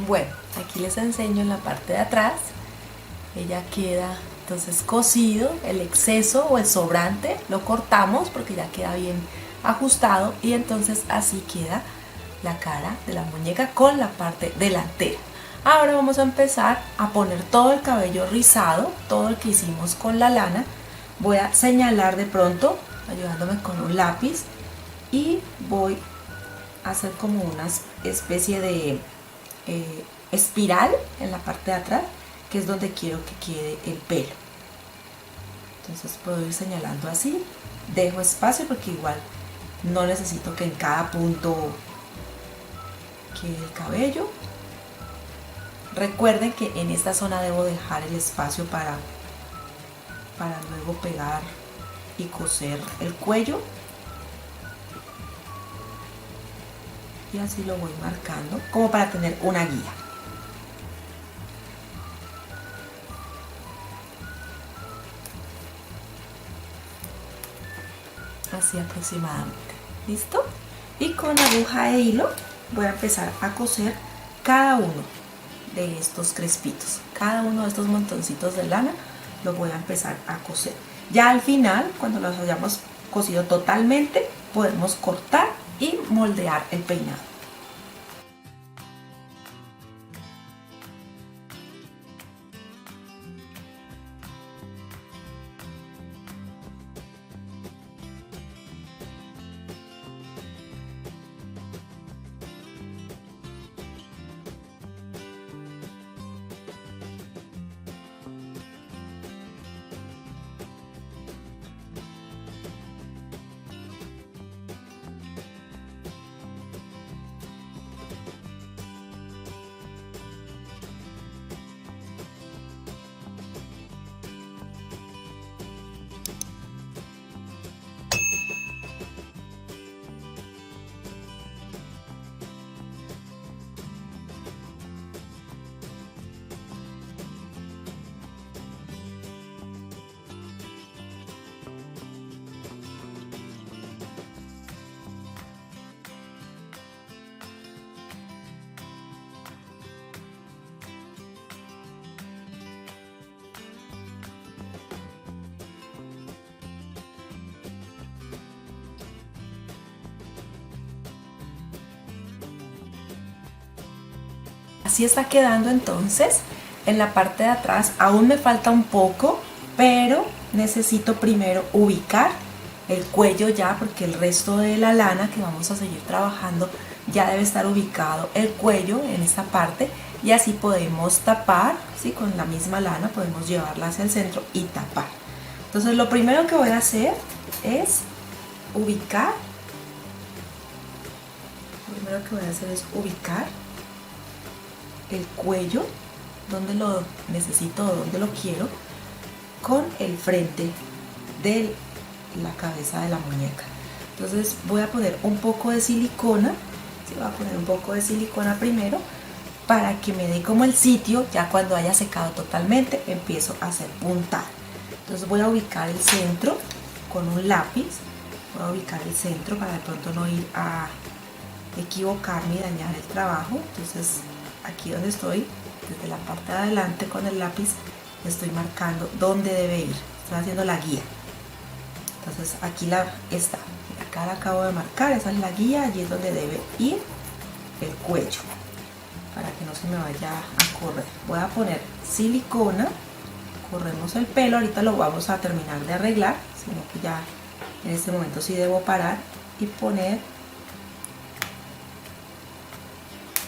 Bueno, aquí les enseño en la parte de atrás. Ella queda entonces cosido, el exceso o el sobrante lo cortamos porque ya queda bien ajustado, y entonces así queda la cara de la muñeca con la parte delantera. Ahora vamos a empezar a poner todo el cabello rizado, todo el que hicimos con la lana. Voy a señalar de pronto ayudándome con un lápiz y voy a hacer como una especie de espiral en la parte de atrás, que es donde quiero que quede el pelo. Entonces puedo ir señalando así, dejo espacio porque igual no necesito que en cada punto quede el cabello. Recuerden que en esta zona debo dejar el espacio para luego pegar y coser el cuello, y así lo voy marcando como para tener una guía. Así aproximadamente. ¿Listo? Y con aguja e hilo voy a empezar a coser cada uno de estos crespitos, cada uno de estos montoncitos de lana los voy a empezar a coser. Ya al final, cuando los hayamos cosido totalmente, podemos cortar y moldear el peinado. así está quedando entonces. En la parte de atrás aún me falta un poco, pero necesito primero ubicar el cuello ya, porque el resto de la lana que vamos a seguir trabajando ya debe estar ubicado el cuello en esta parte, y así podemos tapar, ¿sí? Con la misma lana podemos llevarla hacia el centro y tapar. Entonces lo primero que voy a hacer es ubicar. Lo primero que voy a hacer es ubicar el cuello donde lo necesito o donde lo quiero, con el frente de la cabeza de la muñeca. Entonces voy a poner un poco de silicona, ¿sí? Voy a poner un poco de silicona primero para que me dé como el sitio. Ya cuando haya secado totalmente empiezo a hacer puntada. Entonces voy a ubicar el centro con un lápiz, voy a ubicar el centro para de pronto no ir a equivocarme y dañar el trabajo. Entonces aquí donde estoy, desde la parte de adelante con el lápiz, estoy marcando dónde debe ir, estoy haciendo la guía. Entonces aquí está, acá la acabo de marcar, esa es la guía, allí es donde debe ir el cuello, para que no se me vaya a correr. Voy a poner silicona, corremos el pelo, ahorita lo vamos a terminar de arreglar, sino que ya en este momento sí debo parar y poner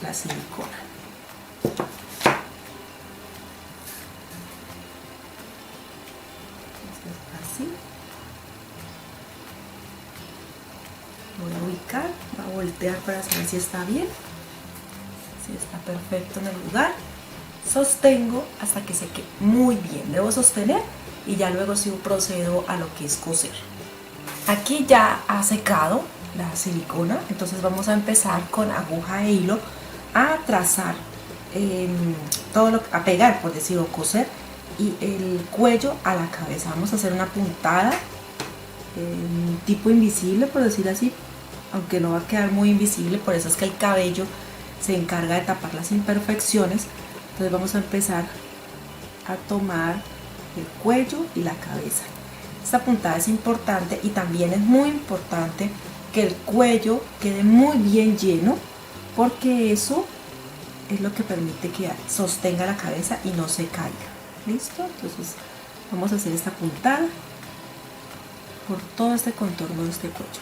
la silicona. Así. Voy a ubicar, voy a voltear para saber si está bien, si está perfecto en el lugar. Sostengo hasta que seque muy bien, debo sostener y ya luego sí procedo a lo que es coser. Aquí ya ha secado la silicona, entonces vamos a empezar con aguja e hilo a trazar a pegar, por decirlo, coser y el cuello a la cabeza. Vamos a hacer una puntada tipo invisible, por decir así, aunque no va a quedar muy invisible, por eso es que el cabello se encarga de tapar las imperfecciones. Entonces vamos a empezar a tomar el cuello y la cabeza. Esta puntada es importante y también es muy importante que el cuello quede muy bien lleno, porque eso es lo que permite que sostenga la cabeza y no se caiga. ¿Listo? Entonces vamos a hacer esta puntada por todo este contorno de este cuello.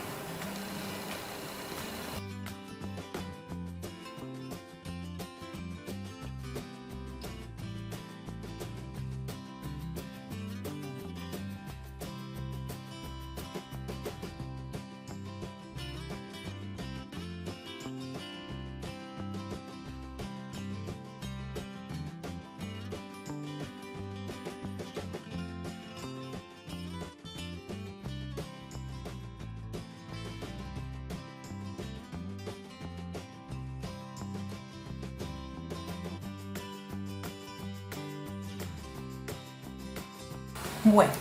Bueno,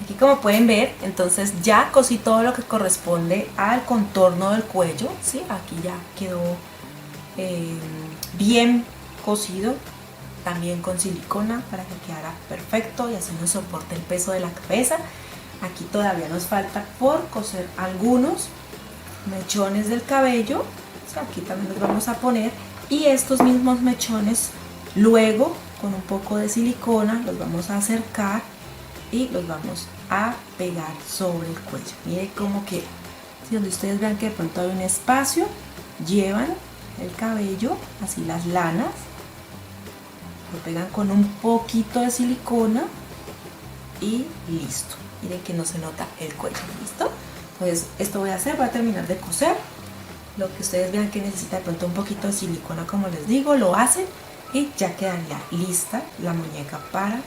aquí como pueden ver, entonces ya cosí todo lo que corresponde al contorno del cuello, ¿sí? Aquí ya quedó bien cosido, también con silicona para que quedara perfecto y así nos soporte el peso de la cabeza. Aquí todavía nos falta por coser algunos mechones del cabello, ¿sí? Aquí también los vamos a poner, y estos mismos mechones luego con un poco de silicona los vamos a acercar y los vamos a pegar sobre el cuello. Miren cómo queda. Si donde ustedes vean que de pronto hay un espacio, llevan el cabello, así las lanas, lo pegan con un poquito de silicona y listo. Miren que no se nota el cuello. ¿Listo? Pues esto voy a hacer, voy a terminar de coser. Lo que ustedes vean que necesita de pronto un poquito de silicona, como les digo, lo hacen y ya quedaría lista la muñeca para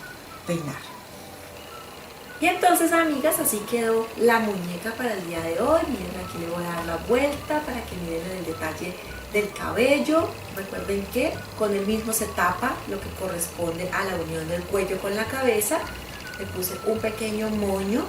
peinar. Y entonces, amigas, así quedó la muñeca para el día de hoy. Miren, aquí le voy a dar la vuelta para que miren el detalle del cabello. Recuerden que con el mismo se tapa lo que corresponde a la unión del cuello con la cabeza. Le puse un pequeño moño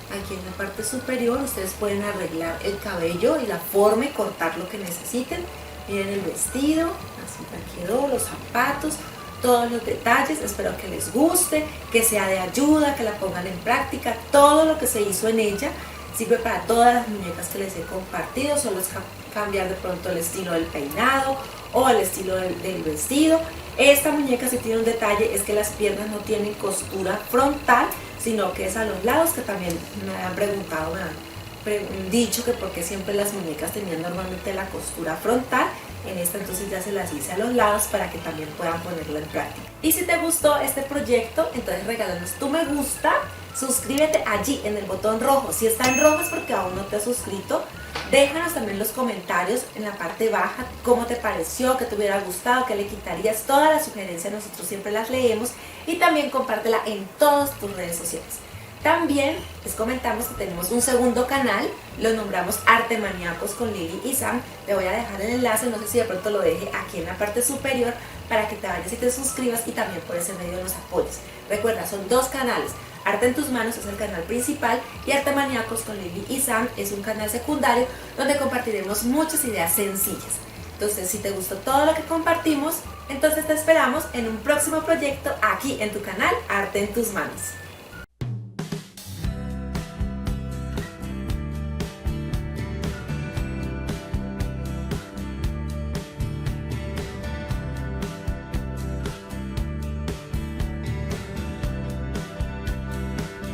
aquí en la parte superior. Ustedes pueden arreglar el cabello y la forma y cortar lo que necesiten. Miren el vestido, así ya quedó, los zapatos, todos los detalles. Espero que les guste, que sea de ayuda, que la pongan en práctica. Todo lo que se hizo en ella sirve para todas las muñecas que les he compartido, solo es cambiar de pronto el estilo del peinado o el estilo del vestido. Esta muñeca sí tiene un detalle, es que las piernas no tienen costura frontal, sino que es a los lados, que también me han preguntado, me han dicho que porque siempre las muñecas tenían normalmente la costura frontal. En esta entonces ya se las hice a los lados para que también puedan ponerlo en práctica. Y si te gustó este proyecto, entonces regálanos tu me gusta, suscríbete allí en el botón rojo. Si está en rojo es porque aún no te has suscrito. Déjanos también los comentarios en la parte baja cómo te pareció, qué te hubiera gustado, qué le quitarías. Todas las sugerencias nosotros siempre las leemos, y también compártela en todas tus redes sociales. También les comentamos que tenemos un segundo canal, lo nombramos Arte Maníacos con Lili y Sam. Te voy a dejar el enlace, no sé si de pronto lo deje aquí en la parte superior, para que te vayas y te suscribas y también por ese medio nos apoyes. Recuerda, son dos canales. Arte en tus manos es el canal principal y Arte Maníacos con Lili y Sam es un canal secundario donde compartiremos muchas ideas sencillas. Entonces, si te gustó todo lo que compartimos, entonces te esperamos en un próximo proyecto aquí en tu canal Arte en tus manos.